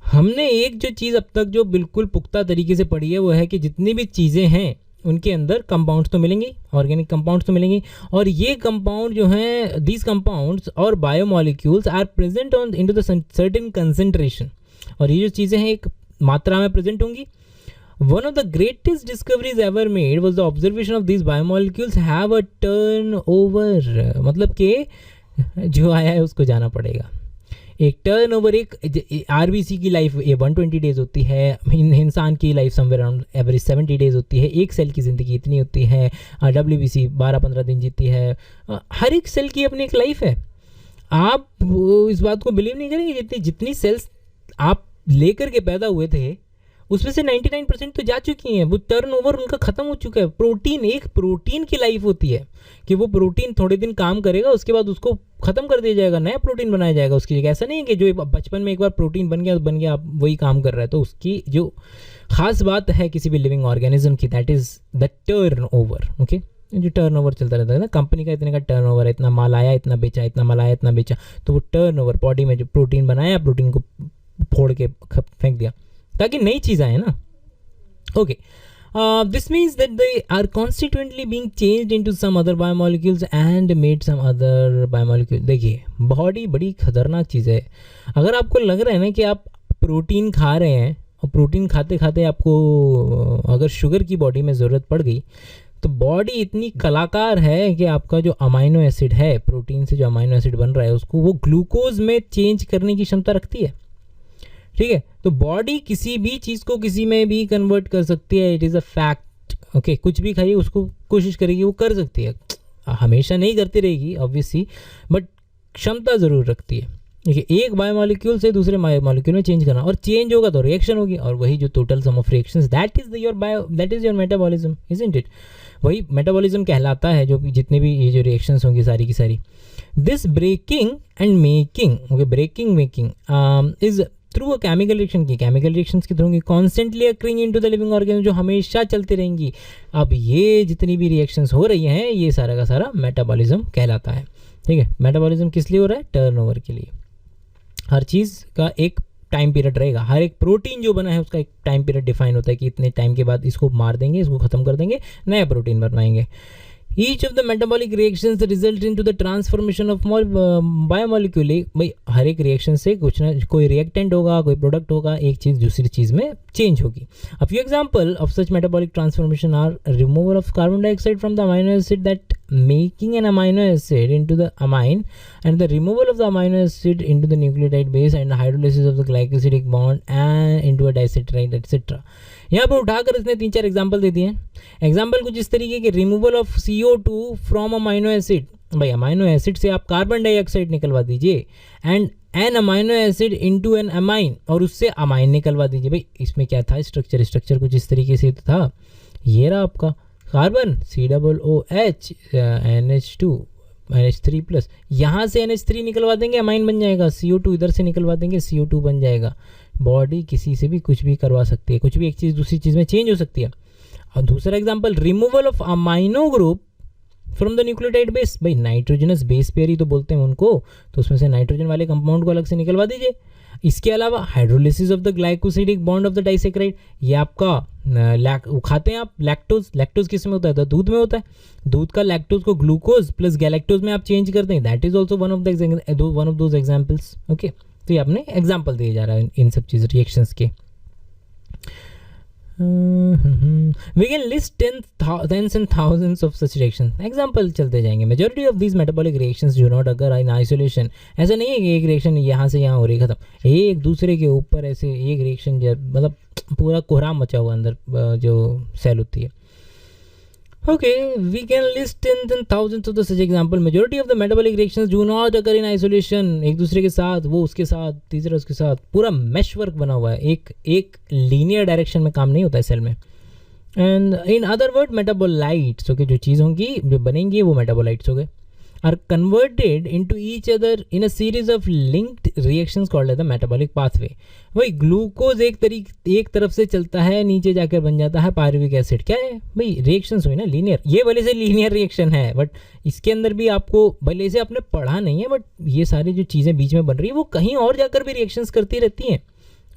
हमने एक जो चीज़ अब तक जो बिल्कुल पुख्ता तरीके से पढ़ी है वो है कि जितनी भी चीज़ें हैं उनके अंदर कंपाउंड्स तो मिलेंगी, ऑर्गेनिक कंपाउंड्स तो मिलेंगी, और ये कंपाउंड जो हैं, दीज कंपाउंड्स और biomolecules are present on into the certain concentration, और ये जो चीज़ें हैं एक मात्रा में प्रेजेंट होंगी। One of the greatest discoveries ever made was the observation of these biomolecules have a turn over, मतलब कि जो आया है उसको जाना पड़ेगा। एक टर्न ओवर, एक आरबीसी की लाइफ ये 120 डेज होती है, इंसान की life somewhere around average 70 days होती है, एक सेल की ज़िंदगी इतनी होती है, डब्ल्यूबीसी 12-15 दिन जीती है, हर एक सेल की अपनी एक लाइफ है। आप इस बात को बिलीव नहीं करेंगे, जितनी सेल्स आप लेकर के पैदा हुए थे उसमें से 99% तो जा चुकी हैं, वो टर्न ओवर उनका ख़त्म हो चुका है। प्रोटीन, एक प्रोटीन की लाइफ होती है कि वो प्रोटीन थोड़े दिन काम करेगा, उसके बाद उसको ख़त्म कर दिया जाएगा, नया प्रोटीन बनाया जाएगा उसकी जगह। ऐसा नहीं है कि जो बचपन में एक बार प्रोटीन बन गया आप वही काम कर रहा है। तो उसकी जो ख़ास बात है किसी भी लिविंग ऑर्गेनिज्म की, that is the turn over. Okay, जो टर्न ओवर चलता रहता है ना, कंपनी का इतने का टर्न ओवर है, इतना माल आया इतना बेचा, इतना माल आया इतना बेचा, तो वो टर्न ओवर, बॉडी में जो प्रोटीन बनाया प्रोटीन को फोड़ के फेंक दिया ताकि नई चीज़ आए ना। Okay, this means that they are constantly being changed into some other biomolecules and made some other biomolecule। देखिए, बॉडी बड़ी खतरनाक चीज़ है। अगर आपको लग रहा है ना कि आप प्रोटीन खा रहे हैं और प्रोटीन खाते खाते आपको अगर शुगर की बॉडी में ज़रूरत पड़ गई, तो बॉडी इतनी कलाकार है कि आपका जो अमाइनो एसिड है, प्रोटीन से जो अमाइनो एसिड बन रहा है उसको वो ग्लूकोज में चेंज करने की क्षमता रखती है। ठीक है, तो बॉडी किसी भी चीज़ को किसी में भी कन्वर्ट कर सकती है, it is a fact. Okay, कुछ भी खाइए उसको कोशिश करेगी वो कर सकती है, हमेशा नहीं करती रहेगी ऑब्वियसली, बट क्षमता ज़रूर रखती है। देखिए, एक बायोमॉलिक्यूल से दूसरे बायोमॉलिक्यूल में चेंज करना, और चेंज होगा तो रिएक्शन होगी, और वही जो total sum of reactions, that is your metabolism, isn't it. वही मेटाबॉलिज्म कहलाता है, जो जितने भी ये जो रिएक्शंस होंगी सारी की सारी। This breaking and making, okay, breaking making is through a chemical reaction की, केमिकल रिएक्शंस के थ्रू constantly occurring into the living organism, जो हमेशा चलती रहेंगी। अब ये जितनी भी रिएक्शंस हो रही हैं ये सारा का सारा मेटाबॉलिज्म कहलाता है। ठीक है, मेटाबॉलिज्म किस लिए हो रहा है? टर्नओवर के लिए। हर चीज़ का एक टाइम पीरियड रहेगा, हर एक प्रोटीन जो बना है उसका एक टाइम पीरियड डिफाइन होता है कि इतने टाइम के बाद इसको मार देंगे, इसको ख़त्म कर देंगे, नया प्रोटीन बनवाएंगे। Each of the metabolic reactions result into the transformation of more biomolecule। भाई हर एक रिएक्शन से कुछ ना कोई रिएक्टेंट होगा, कोई प्रोडक्ट होगा, एक चीज़ दूसरी चीज़ में चेंज होगी। A few example of such metabolic transformation are removal of carbon dioxide from the amino acid, that making an amino acid into the amine, and the removal of the amino acid into the nucleotide base, and hydrolysis of the glycosidic bond and into a disaccharide, etc। यहाँ पर उठाकर इसने 3-4 एग्जाम्पल दे दिए हैं। एग्जाम्पल कुछ इस तरीके के, removal of CO2 from amino acid. भाई अमाइनो एसिड से आप कार्बन डाइऑक्साइड निकलवा दीजिए, and an amino acid into an amine, और उससे अमाइन निकलवा दीजिए। भाई इसमें क्या था स्ट्रक्चर कुछ इस तरीके से तो था, ये रहा आपका कार्बन COOH NH2 NH3+, यहाँ से NH3 निकलवा देंगे, अमाइन बन जाएगा। CO2 इधर से निकलवा देंगे, CO2 बन जाएगा। बॉडी किसी से भी कुछ भी करवा सकती है, कुछ भी एक चीज़ दूसरी चीज़ में चेंज हो सकती है। और दूसरा example, removal of amino group from the nucleotide base. भाई नाइट्रोजनस बेस पेयर ही तो बोलते हैं उनको, तो उसमें से नाइट्रोजन वाले कंपाउंड को अलग से निकलवा दीजिए। इसके अलावा hydrolysis of the glycosidic bond of the disaccharide, ये आपका खाते हैं आप लैक्टोज किस में होता है? तो दूध में होता है। दूध का लैक्टोज को ग्लूकोज प्लस गैलेक्टोज में आप चेंज करते हैं, that is also one of those examples. Okay, तो ये आपने एग्जाम्पल दिए जा रहा है इन सब चीज़ रिएक्शंस के। We can list tens and thousands of such reaction. Example चलते जाएंगे। Majority of these metabolic reactions do not occur in isolation. ऐसा नहीं है कि एक रिएक्शन यहाँ से यहाँ हो रही खत्म, एक दूसरे के ऊपर ऐसे एक रिएक्शन मतलब पूरा कोहराम मचा हुआ अंदर जो सेल होती है। Okay, we can list tens and thousands of the such example. Majority of the metabolic reactions do not occur in isolation. एक दूसरे के साथ, वो उसके साथ, तीसरा उसके साथ, पूरा मैश वर्क बना हुआ है। एक लीनियर डायरेक्शन में काम नहीं होता है सेल में। And in other word metabolites, okay, जो चीज़ होंगी जो बनेंगी वो मेटाबोलाइट्स हो गए, are converted into each other in a series of linked reactions called as the metabolic pathway. वही ग्लूकोज एक तरफ से चलता है, नीचे जाकर बन जाता है पायरुविक एसिड। क्या है भाई, रिएक्शंस हुई ना लीनियर। ये भले से लीनियर रिएक्शन है, बट इसके अंदर भी आपको भले से आपने पढ़ा नहीं है, बट ये सारी जो चीज़ें बीच में बन रही है वो कहीं और जाकर भी रिएक्शंस करती रहती हैं।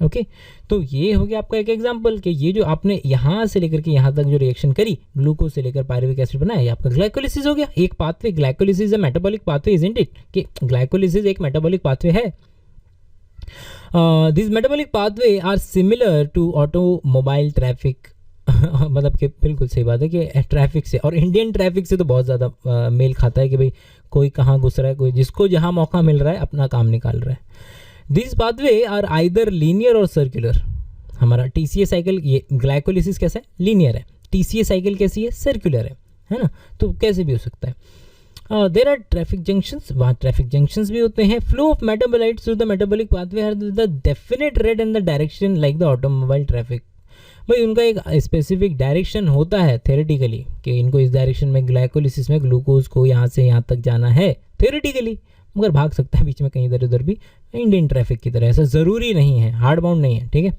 ओके, तो ये हो गया आपका एक एग्जांपल कि ये जो आपने यहाँ से लेकर के यहाँ तक जो रिएक्शन करी, ग्लूकोज से लेकर पायरुविक एसिड बनाया, ये आपका ग्लाइकोलिसिस हो गया। एक पाथवे, ग्लाइकोलिसिस है मेटाबॉलिक पाथवे, इजंट इट, कि ग्लाइकोलिसिस एक मेटाबॉलिक पाथवे है। This metabolic pathway are similar to automobile traffic. मतलब कि बिल्कुल सही बात है कि ट्रैफिक से, और इंडियन ट्रैफिक से तो बहुत ज़्यादा मेल खाता है कि भाई कोई कहाँ घुस रहा है, कोई जिसको जहाँ मौका मिल रहा है अपना काम निकाल रहा है। This pathway are either linear or circular. हमारा TCA साइकिल, ये ग्लाइकोलिसिस कैसा है, लीनियर है। TCA साइकिल कैसी है, सर्कुलर है ना। तो कैसे भी हो सकता है। देर आर ट्रैफिक जंक्शंस, वहाँ ट्रैफिक जंक्शंस भी होते हैं। Flow of metabolites through the metabolic pathway are the definite rate in the direction like the automobile traffic. भाई उनका एक स्पेसिफिक डायरेक्शन होता है थेरेटिकली कि इनको इस डायरेक्शन में ग्लाइकोलिसिस में ग्लूकोज को यहाँ से यहाँ तक जाना है थेरेटिकली, मगर भाग सकता है बीच में कहीं इधर उधर भी, इंडियन ट्रैफिक की तरह। ऐसा ज़रूरी नहीं है, हार्ड बाउंड नहीं है, ठीक है।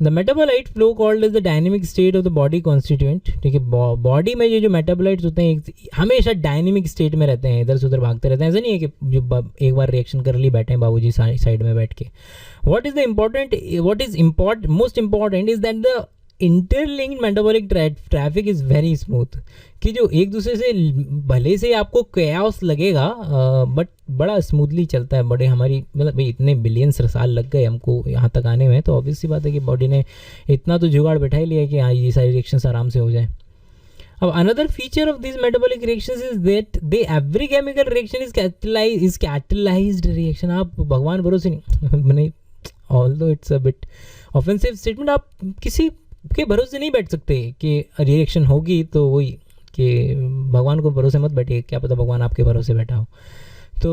The metabolite flow called is the dynamic state of the body constituent, ठीक है। बॉडी में जो मेटाबोलाइट्स होते हैं हमेशा डायनेमिक स्टेट में रहते हैं, इधर से उधर भागते रहते हैं। ऐसा नहीं है कि जो एक बार रिएक्शन कर ली बैठे हैं बाबूजी साइड में बैठ के। What is most important is that the interlinked metabolic traffic is very smooth, कि जो एक दूसरे से भले से आपको कैओस लगेगा बट बड़ा स्मूथली चलता है। बड़े हमारी मतलब भाई इतने बिलियंस साल लग गए हमको यहाँ तक आने में, तो ऑब्वियस सी बात है कि बॉडी ने इतना तो जुगाड़ बैठा ही लिया कि हाँ ये सारी रिएक्शंस आराम से हो जाए। अब another feature of this metabolic reactions is that they every chemical reaction is catalysed reaction. आप भगवान भरोसे नहीं, although it's a bit offensive statement, आप किसी के भरोसे नहीं बैठ सकते कि रिएक्शन होगी तो वही कि भगवान को भरोसे मत बैठिए, क्या पता भगवान आपके भरोसे बैठा हो। तो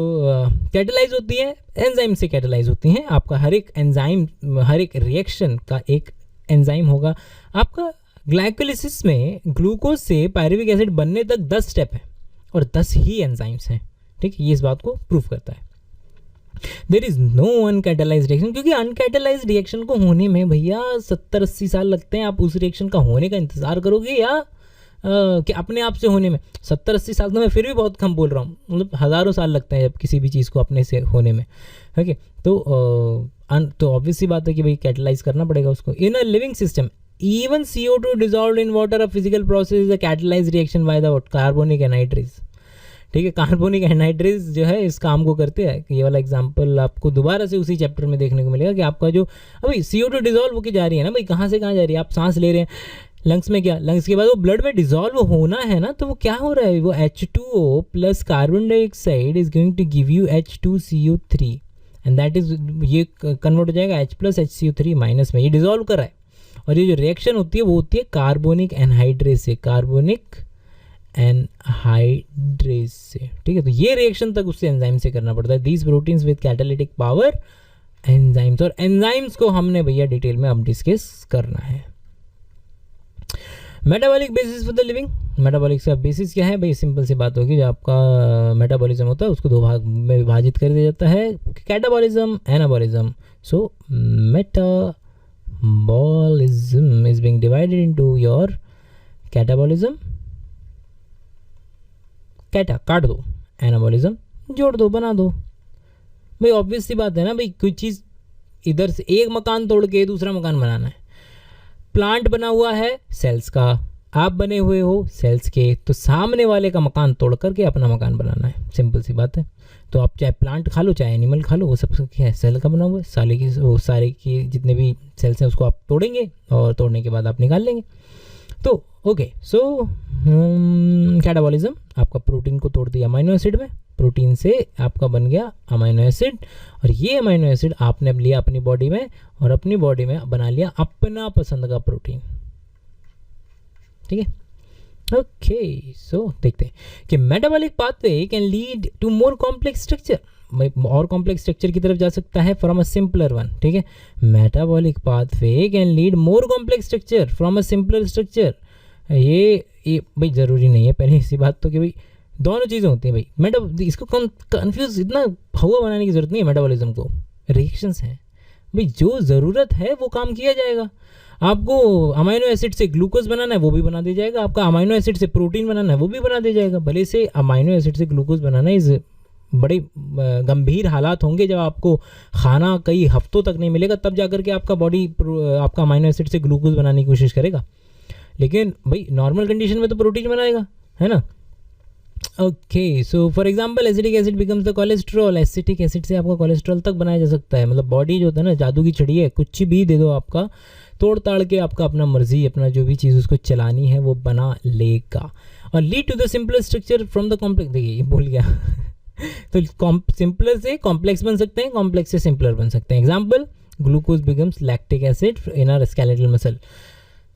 कैटलाइज होती है, एंजाइम से कैटलाइज होती हैं। आपका हर एक एंजाइम, हर एक रिएक्शन का एक एंजाइम होगा। आपका ग्लाइकोलिसिस में ग्लूकोज से पायरुविक एसिड बनने तक 10 स्टेप है और 10 ही एंजाइम्स हैं, ठीक है। ये इस बात को प्रूव करता है। देर इज़ नो अनकैटलाइज रिएक्शन, क्योंकि अनकैटलाइज रिएक्शन को होने में भैया 70-80 साल लगते हैं। आप उस रिएक्शन का होने का इंतज़ार करोगे या कि अपने आप से होने में 70-80 साल, तो मैं फिर भी बहुत कम बोल रहा हूँ, मतलब हज़ारों साल लगते हैं किसी भी चीज़ को अपने से होने में, ओके। तो ऑब्वियस सी बात है कि भाई कैटलाइज करना पड़ेगा उसको। In a living system even CO2 dissolved in water, a physical process is a catalyzed reaction by the carbonic anhydrase, ठीक है। कार्बोनिक एनहाइड्रेज जो है इस काम को करते हैं। ये वाला एग्जांपल आपको दोबारा से उसी चैप्टर में देखने को मिलेगा कि आपका जो अभी CO2 डिजॉल्व होकर जा रही है ना भाई, कहाँ से कहाँ जा रही है। आप सांस ले रहे हैं लंग्स में, क्या लंग्स के बाद वो ब्लड में डिजॉल्व होना है ना, तो वो क्या हो रहा है, वो H2O plus carbon dioxide is going to give you H2CO3 and that is, ये कन्वर्ट हो जाएगा H प्लस HCO3 माइनस में, ये डिजॉल्व कर रहा है। और ये जो रिएक्शन होती है वो होती है कार्बोनिक एनहाइड्रेज से, कार्बोनिक एनहाइड्रेज से, ठीक है। तो ये रिएक्शन तक उससे एंजाइम से करना पड़ता है। These proteins with catalytic power enzymes, और एंजाइम्स को हमने भैया डिटेल में अब डिस्कस करना है। Metabolic basis for the living, metabolic का बेसिस क्या है भाई, सिंपल सी बात होगी, जो आपका मेटाबॉलिज्म होता है उसको दो भाग में विभाजित कर दिया जाता है, catabolism, anabolism. So metabolism is being divided into your catabolism, कैटा काट दो, एनाबॉलिज्म जोड़ दो, बना दो। भाई ऑब्वियस सी बात है ना भाई, कोई चीज़ इधर से एक मकान तोड़ के दूसरा मकान बनाना है। प्लांट बना हुआ है सेल्स का, आप बने हुए हो सेल्स के, तो सामने वाले का मकान तोड़ करके अपना मकान बनाना है, सिंपल सी बात है। तो आप चाहे प्लांट खा लो चाहे एनिमल खा लो, वो सब क्या है, सेल का बना हुआ है। सारे की जितने भी सेल्स हैं उसको आप तोड़ेंगे और तोड़ने के बाद आप निकाल लेंगे। तो ओके, सो कैटाबॉलिज्म आपका प्रोटीन को तोड़ दिया अमाइनो एसिड में, प्रोटीन से आपका बन गया अमाइनो एसिड, और ये अमाइनो एसिड आपने अब लिया अपनी बॉडी में और अपनी बॉडी में बना लिया अपना पसंद का प्रोटीन। ठीक है, ओके, सो देखते हैं कि metabolic pathway can lead to more complex structure, और कॉम्प्लेक्स स्ट्रक्चर की तरफ जा सकता है फ्रॉम अ सिंपलर वन। ठीक है, metabolic pathway can lead more complex structure from a simpler structure. ये भाई ज़रूरी नहीं है पहले इसी बात तो कि भाई दोनों चीज़ें होती हैं भाई। इसको कन्फ्यूज इतना हुआ बनाने की ज़रूरत नहीं है। मेटाबॉलिज्म को रिएक्शंस हैं भाई, जो ज़रूरत है वो काम किया जाएगा। आपको अमाइनो एसिड से ग्लूकोज बनाना है वो भी बना दिया जाएगा, आपका अमाइनो एसिड से प्रोटीन बनाना है वो भी बना दिया जाएगा। भले से अमाइनो एसिड से ग्लूकोज बनाना इस बड़े गंभीर हालात होंगे जब आपको खाना कई हफ्तों तक नहीं मिलेगा, तब जाकर के आपका बॉडी आपका अमाइनो एसिड से ग्लूकोज बनाने की कोशिश करेगा। लेकिन भाई नॉर्मल कंडीशन में तो प्रोटीन बनाएगा, है ना। Okay, so for example acetic acid becomes the cholesterol. Acetic acid से आपका कोलेस्ट्रॉल तक बनाया जा सकता है। मतलब बॉडी जो होता है ना, जादू की छड़ी है, कुछ भी दे दो आपका, तोड़ ताड़ के आपका अपना मर्जी, अपना जो भी चीज़ उसको चलानी है वो बना लेगा। और lead to the simple structure from the complex. देखिए ये भूल गया तो सिंपलर से कॉम्प्लेक्स बन सकते हैं, कॉम्प्लेक्स से सिंपलर बन सकते हैं। Example, glucose becomes lactic acid in our skeletal muscle.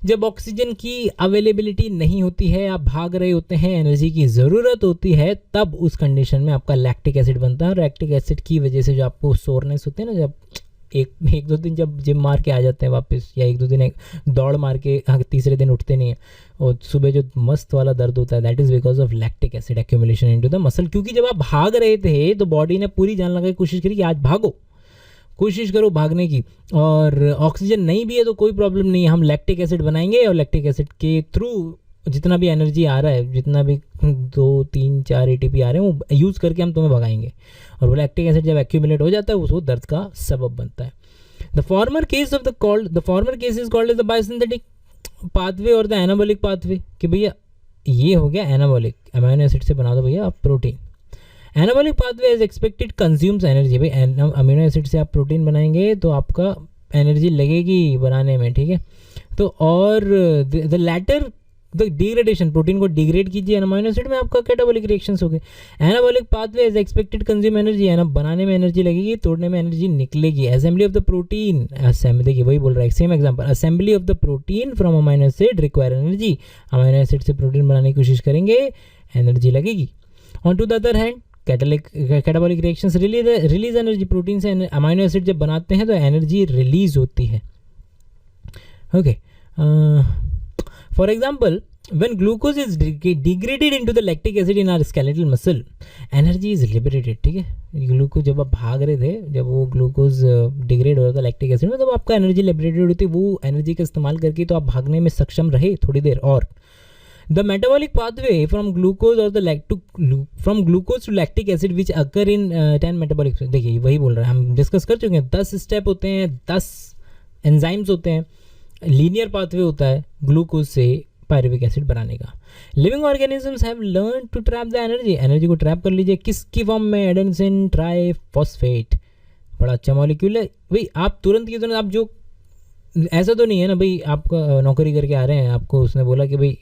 जब ऑक्सीजन की अवेलेबिलिटी नहीं होती है, आप भाग रहे होते हैं, एनर्जी की ज़रूरत होती है, तब उस कंडीशन में आपका लैक्टिक एसिड बनता है। और लैक्टिक एसिड की वजह से जो आपको सोरनेस होती है ना, जब एक दो दिन जब जिम मार के आ जाते हैं वापस, या एक दो दिन एक दौड़ मार के तीसरे दिन उठते नहीं है, और सुबह जो मस्त वाला दर्द होता है, that is because of lactic acid accumulation into the muscle. क्योंकि जब आप भाग रहे थे तो बॉडी ने पूरी जान लगा के कोशिश करी कि आज भागो, कोशिश करो भागने की, और ऑक्सीजन नहीं भी है तो कोई प्रॉब्लम नहीं है, हम लैक्टिक एसिड बनाएंगे और लैक्टिक एसिड के थ्रू जितना भी एनर्जी आ रहा है, जितना भी 2, 3, 4 ATP आ रहे हैं, वो यूज़ करके हम तुम्हें भगाएंगे। और वो लैक्टिक एसिड जब एक्यूमुलेट हो जाता है उसको दर्द का सबब बनता है। The former case is called as the biosynthetic pathway और द एनाबॉलिक पाथवे, कि भैया ये हो गया एनाबॉलिक, अमाइनो एसिड से बना दो भैया आप protein. Anabolic pathway as expected consumes energy. भाई अमीनो एसिड से आप प्रोटीन बनाएंगे तो आपका एनर्जी लगेगी बनाने में, ठीक है। तो और the latter the degradation, protein को डिग्रेड कीजिए अमीनो एसिड में, आपका कैटाबॉलिक रिएक्शंस हो गए। Anabolic pathway as expected consume energy, है ना, बनाने में एनर्जी लगेगी, तोड़ने में एनर्जी निकलेगी। Assembly of the protein, assembly, देखिए वही बोल रहा है, same example, assembly of the protein from amino acid require energy. Amino acid से प्रोटीन बनाने की कोशिश करेंगे, एनर्जी लगेगी। On to the other hand, catabolic reactions release energy. Protein से अमीनो एसिड जब बनाते हैं तो एनर्जी रिलीज होती है। Okay, for example, when glucose is degraded into the lactic acid in our skeletal muscle, energy is liberated। ठीक है, ग्लूकोज जब आप भाग रहे थे, जब वो ग्लूकोज डिग्रेड हो रहा था लैक्टिक एसिड में, तब आपका एनर्जी लिबरेटेड होती है। वो एनर्जी का इस्तेमाल करके तो आप भागने में सक्षम रहे थोड़ी देर। और the metabolic pathway from glucose और from glucose to lactic acid which occur in 10 metabolic. देखिए वही बोल रहे हैं, हम डिस्कस कर चुके हैं, 10 स्टेप होते हैं, 10 एंजाइम्स होते हैं, लीनियर पाथवे होता है ग्लूकोज से पायरुविक एसिड बनाने का। Living organisms have learn to trap the energy. Energy को ट्रैप कर लीजिए, किसकी फॉर्म में? एडेनोसिन ट्राइफॉस्फेट, बड़ा अच्छा मॉलिक्यूल है भाई। आप तुरंत की तुरंत, आप जो, ऐसा तो नहीं है ना भाई आप नौकरी करके आ रहे हैं, आपको उसने बोला कि भाई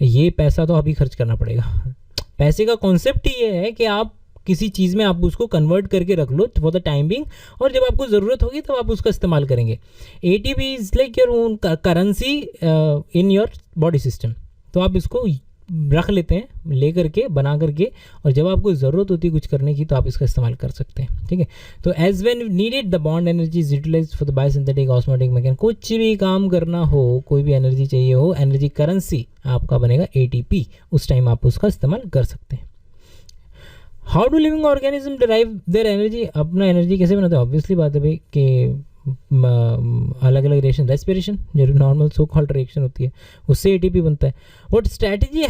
ये पैसा तो अभी खर्च करना पड़ेगा। पैसे का कॉन्सेप्ट ही ये है कि आप किसी चीज़ में आप उसको कन्वर्ट करके रख लो फॉर द टाइम बिंग, और जब आपको ज़रूरत होगी तब आप उसका इस्तेमाल करेंगे। ATP is like your own currency in your body system. तो आप इसको रख लेते हैं, ले करके, बना करके, और जब आपको ज़रूरत होती है कुछ करने की तो आप इसका इस्तेमाल कर सकते हैं, ठीक है। तो as when needed the bond energy is utilise for the biosynthetic osmotic mechanism. कुछ भी काम करना हो, कोई भी एनर्जी चाहिए हो, एनर्जी करेंसी आपका बनेगा ATP, उस टाइम आप उसका इस्तेमाल कर सकते हैं। How do living organism derive their energy? अपना एनर्जी कैसे बनाते हैं? ऑब्वियसली बात है भाई कि अलग अलग रिएक्शन, रेस्पिरेशन जो नॉर्मल सो कॉल्ड रिएक्शन होती है, उससे ATP बनता है। व्हाट स्ट्रैटेजी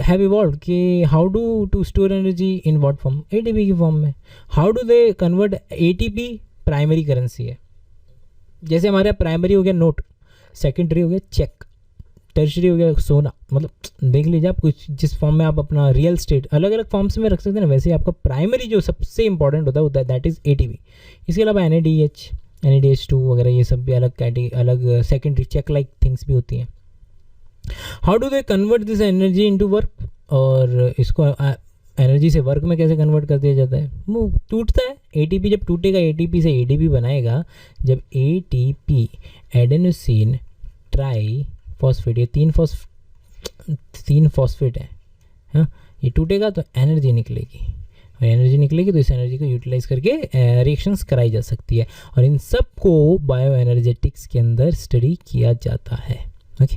हैव इवॉल्व कि how do to store energy in what form? ATP की फॉर्म में। How do they convert? ATP primary currency है। जैसे हमारे यहाँ प्राइमरी हो गया नोट, सेकेंडरी हो गया चेक, टर्शरी हो गया सोना। मतलब देख लीजिए आप, कुछ जिस फॉर्म में आप अपना रियल स्टेट अलग अलग फॉर्म्स में रख सकते हैं ना, वैसे ही आपका प्राइमरी जो सबसे इंपॉर्टेंट होता है दैट इज़ ATP। इसके अलावा NADH, NADH2 वगैरह ये सब भी अलग सेकेंडरी चेक लाइक थिंग्स भी होती हैं। How do they convert this energy into work, और इसको एनर्जी से वर्क में कैसे कन्वर्ट कर दिया जाता है, वो टूटता है। एटीपी जब टूटेगा, एटीपी से एडीपी बनाएगा। जब एटीपी एडेनोसिन ट्राई फॉस्फेट, ये तीन फॉस्फेट है, हाँ, ये टूटेगा तो एनर्जी निकलेगी, और एनर्जी निकलेगी तो इस एनर्जी को यूटिलाइज करके रिएक्शंस कराई जा सकती है, और इन सब को बायो एनर्जेटिक्स के अंदर स्टडी किया जाता है। ओके,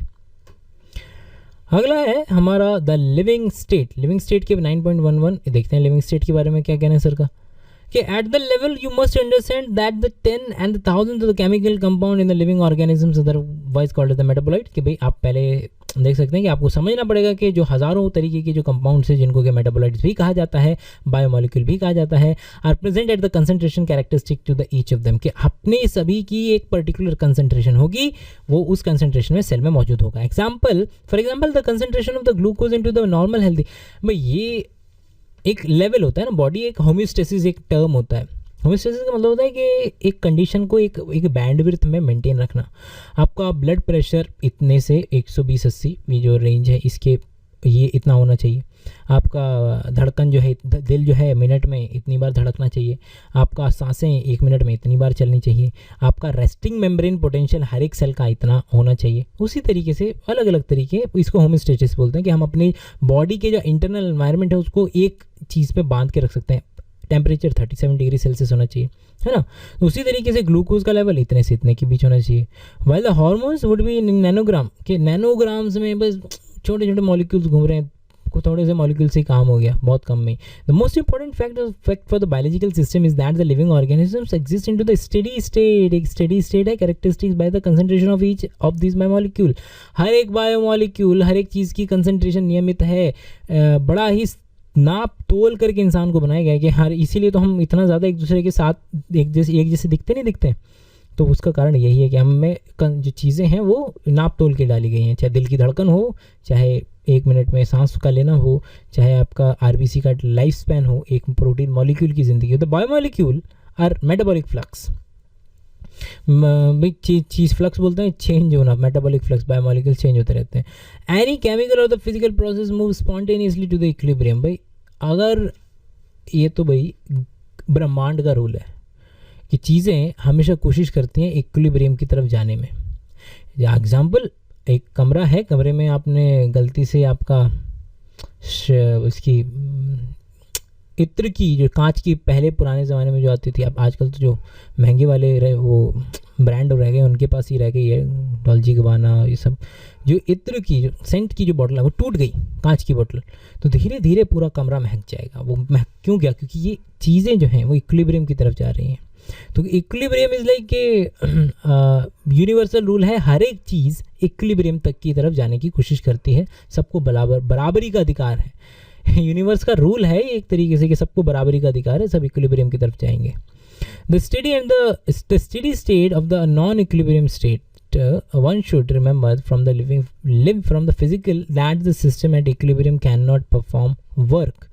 अगला है हमारा the living state. Living state के 9.11 देखते हैं लिविंग स्टेट के बारे में क्या कहना है सर का, कि at the level you must understand that the 10 and the thousands of the chemical compound in the living organisms otherwise called as the metabolite, कि भाई आप पहले देख सकते हैं कि आपको समझना पड़ेगा कि जो हज़ारों तरीके के जो कंपाउंड्स हैं जिनको कि मेटाबोलाइट्स भी कहा जाता है, बायोमोलिक्यूल भी कहा जाता है, are present at the concentration characteristic to the each of them, कि अपने सभी की एक पर्टिकुलर कंसंट्रेशन होगी, वो उस कंसंट्रेशन में सेल में मौजूद होगा। For example the concentration of the glucose in to the normal healthy, भाई ये एक लेवल होता है ना, बॉडी एक होम्योस्टेसिस एक टर्म होता है। होम्योस्टेसिस का मतलब होता है कि एक कंडीशन को एक बैंडविड्थ में मेंटेन रखना। आपका ब्लड प्रेशर इतने से 120-80 ये जो रेंज है इसके ये इतना होना चाहिए। आपका धड़कन जो है, दिल जो है मिनट में इतनी बार धड़कना चाहिए। आपका सांसें 1 मिनट में इतनी बार चलनी चाहिए। आपका रेस्टिंग मेम्ब्रेन पोटेंशियल हर एक सेल का इतना होना चाहिए। उसी तरीके से अलग अलग तरीके, इसको होम्योस्टेसिस बोलते हैं, कि हम अपनी बॉडी के जो इंटरनल एनवायरनमेंट है उसको एक चीज़ पे बांध के रख सकते हैं। टेम्परेचर 37 डिग्री सेल्सियस होना चाहिए, है ना। तो उसी तरीके से ग्लूकोज का लेवल इतने से इतने के बीच होना चाहिए। While the hormones would be in nanogram, के नैनोग्राम्स में बस छोटे छोटे मॉलिक्यूल्स घूम रहे हैं, को थोड़े से मॉलिक्यूल से काम हो गया, बहुत कम में। The most important fact for the biological system is that the living organisms exist into the steady state. एक स्टेडी स्टेट है characteristics by the concentration of each of this biomolecule. हर एक बायोमोलिक्यूल, हर एक चीज़ की कंसंट्रेशन नियमित है। बड़ा ही नाप तोल करके इंसान को बनाया गया है कि हर, इसीलिए तो हम इतना ज़्यादा एक दूसरे के साथ एक जैसे दिखते। तो उसका कारण यही है कि हमें जो चीज़ें हैं वो नाप तोल के डाली गई हैं, चाहे दिल की धड़कन हो, चाहे 1 मिनट में सांस का लेना हो, चाहे आपका आरबीसी का लाइफ स्पैन हो, एक प्रोटीन मॉलिक्यूल की ज़िंदगी हो। The biomolecule our metabolic flux, cheese flux बोलते हैं, चेंज होना, मेटाबॉलिक फ्लक्स, बायोमोलिक्यूल चेंज होते रहते हैं। Any chemical or the physical process move spontaneously to the equilibrium. भाई अगर ये तो भाई ब्रह्मांड का रूल है कि चीज़ें हमेशा कोशिश करती हैं इक्विलिब्रियम की तरफ जाने में। एग्जाम्पल, एक कमरा है, कमरे में आपने गलती से आपका उसकी इत्र की जो कांच की पहले पुराने ज़माने में जो आती थी, अब आजकल तो जो महंगे वाले वो ब्रांड रह गए उनके पास ही रह गई है, डॉल्ची गबाना, ये सब। जो इत्र की जो सेंट की जो बॉटल है वो टूट गई, कांच की बॉटल, तो धीरे धीरे पूरा कमरा महक जाएगा। वो महक क्यों गया? क्योंकि ये चीज़ें जो हैं वो इक्विलिब्रियम की तरफ जा रही हैं। तो इक्विलिब्रियम इज़ लाइक के यूनिवर्सल रूल है, हर एक चीज़ इक्विलिब्रियम तक की तरफ जाने की कोशिश करती है। सबको बराबरी का अधिकार है। यूनिवर्स का रूल है एक तरीके से कि सबको बराबरी का अधिकार है, सब इक्विलिब्रियम की तरफ जाएंगे। The steady state of the non equilibrium state, one should remember from the physical that the system at equilibrium cannot perform work।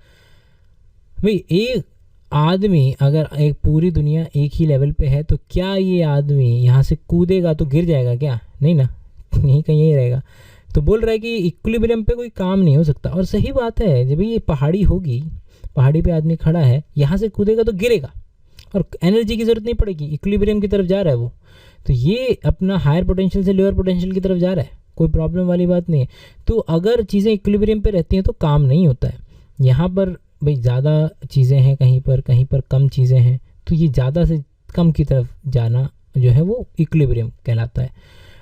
भाई एक आदमी, अगर एक पूरी दुनिया एक ही लेवल पे है तो क्या ये आदमी यहाँ से कूदेगा तो गिर जाएगा क्या? नहीं ना, यहीं कहीं यही रहेगा। तो बोल रहा है कि इक्विलिब्रियम पे कोई काम नहीं हो सकता, और सही बात है। जब ये पहाड़ी होगी, पहाड़ी पे आदमी खड़ा है, यहाँ से कूदेगा तो गिरेगा और एनर्जी की ज़रूरत नहीं पड़ेगी, इक्विलिब्रियम की तरफ जा रहा है वो। तो ये अपना हायर पोटेंशियल से लोअर पोटेंशियल की तरफ जा रहा है, कोई प्रॉब्लम वाली बात नहीं है। तो अगर चीज़ें इक्विलिब्रियम पे रहती हैं तो काम नहीं होता है। यहाँ पर भाई ज़्यादा चीज़ें हैं, कहीं पर कम चीज़ें हैं, तो ये ज़्यादा से कम की तरफ जाना जो है वो इक्विलिब्रियम कहलाता है।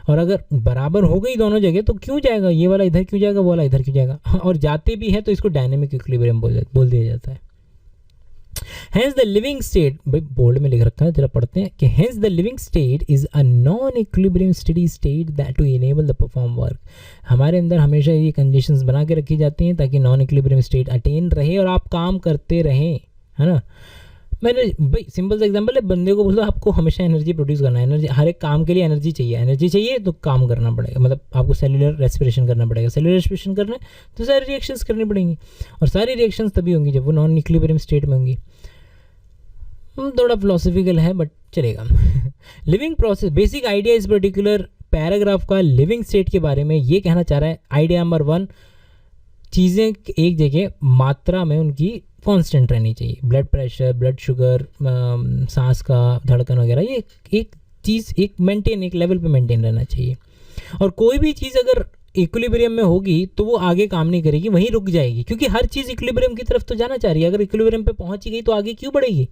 और अगर बराबर हो गई दोनों जगह तो क्यों जाएगा, ये वाला इधर क्यों जाएगा, वो वाला इधर क्यों जाएगा, और जाते भी हैं तो इसको डायनेमिक इक्विलिब्रियम बोल दिया जाता है। Hence the living state, भाई बोल्ड में लिख रखा है, जरा पढ़ते हैं कि hence the living state is a non-equilibrium steady state that to enable the perform work। हमारे अंदर हमेशा ये कंडीशंस बना के रखी जाती हैं ताकि नॉन इक्विलिब्रियम स्टेट अटेन रहे और आप काम करते रहें, है ना। मैंने भाई सिंपल सा एग्जांपल है, बंदे को बोलो आपको हमेशा एनर्जी प्रोड्यूस करना है, एनर्जी हर एक काम के लिए एनर्जी चाहिए तो काम करना पड़ेगा, मतलब आपको सेलुलर रेस्पिरेशन करना पड़ेगा। सेलुलर रेस्पिरेशन करना है तो सारी रिएक्शंस करनी पड़ेंगी, और सारी रिएक्शंस तभी होंगी जब वो नॉन इक्विलिब्रियम स्टेट में होंगी। थोड़ा फिलोसफिकल है बट चलेगा। लिविंग प्रोसेस, बेसिक आइडिया इस पर्टिकुलर पैराग्राफ का लिविंग स्टेट के बारे में ये कहना चाह रहा है, आइडिया नंबर 1, चीज़ें एक जगह मात्रा में उनकी कांस्टेंट रहनी चाहिए। ब्लड प्रेशर, ब्लड शुगर, सांस का धड़कन वगैरह, ये एक चीज़ एक लेवल पे मेंटेन रहना चाहिए। और कोई भी चीज़ अगर इक्विलिब्रियम में होगी तो वो आगे काम नहीं करेगी, वहीं रुक जाएगी, क्योंकि हर चीज़ इक्विलिब्रियम की तरफ तो जाना चाह रही है। अगर इक्विलिब्रियम पे पहुंच ही गई तो आगे क्यों बढ़ेगी?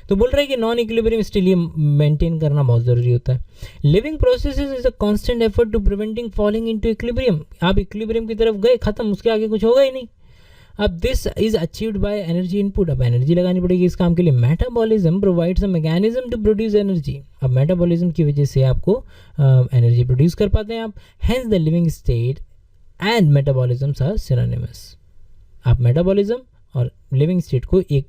तो बोल रहा है कि नॉन इक्विलिब्रियम स्टिल ये मेंटेन करना बहुत ज़रूरी होता है। Living processes is a constant effort to preventing falling into equilibrium. आप इक्विलिब्रियम की तरफ गए, खत्म, उसके आगे कुछ होगा ही नहीं। अब this is achieved by energy input. अब एनर्जी लगानी पड़ेगी इस काम के लिए। Metabolism provides a mechanism to produce energy. अब मेटाबॉलिज्म की वजह से आपको एनर्जी प्रोड्यूस कर पाते हैं आप। Hence the living state and metabolism are synonymous. आप मेटाबॉलिज्म और लिविंग स्टेट को एक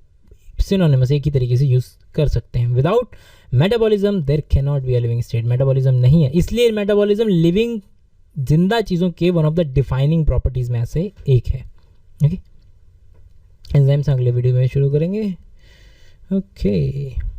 सिनोनिमस, एक ही तरीके से यूज़ कर सकते हैं। Without metabolism there can not be a living state. Metabolism नहीं है, इसलिए मेटाबॉलिज्म लिविंग जिंदा चीज़ों के one of the defining properties में से एक है। ओके, एंजाइम्स अगले वीडियो में शुरू करेंगे। ओके।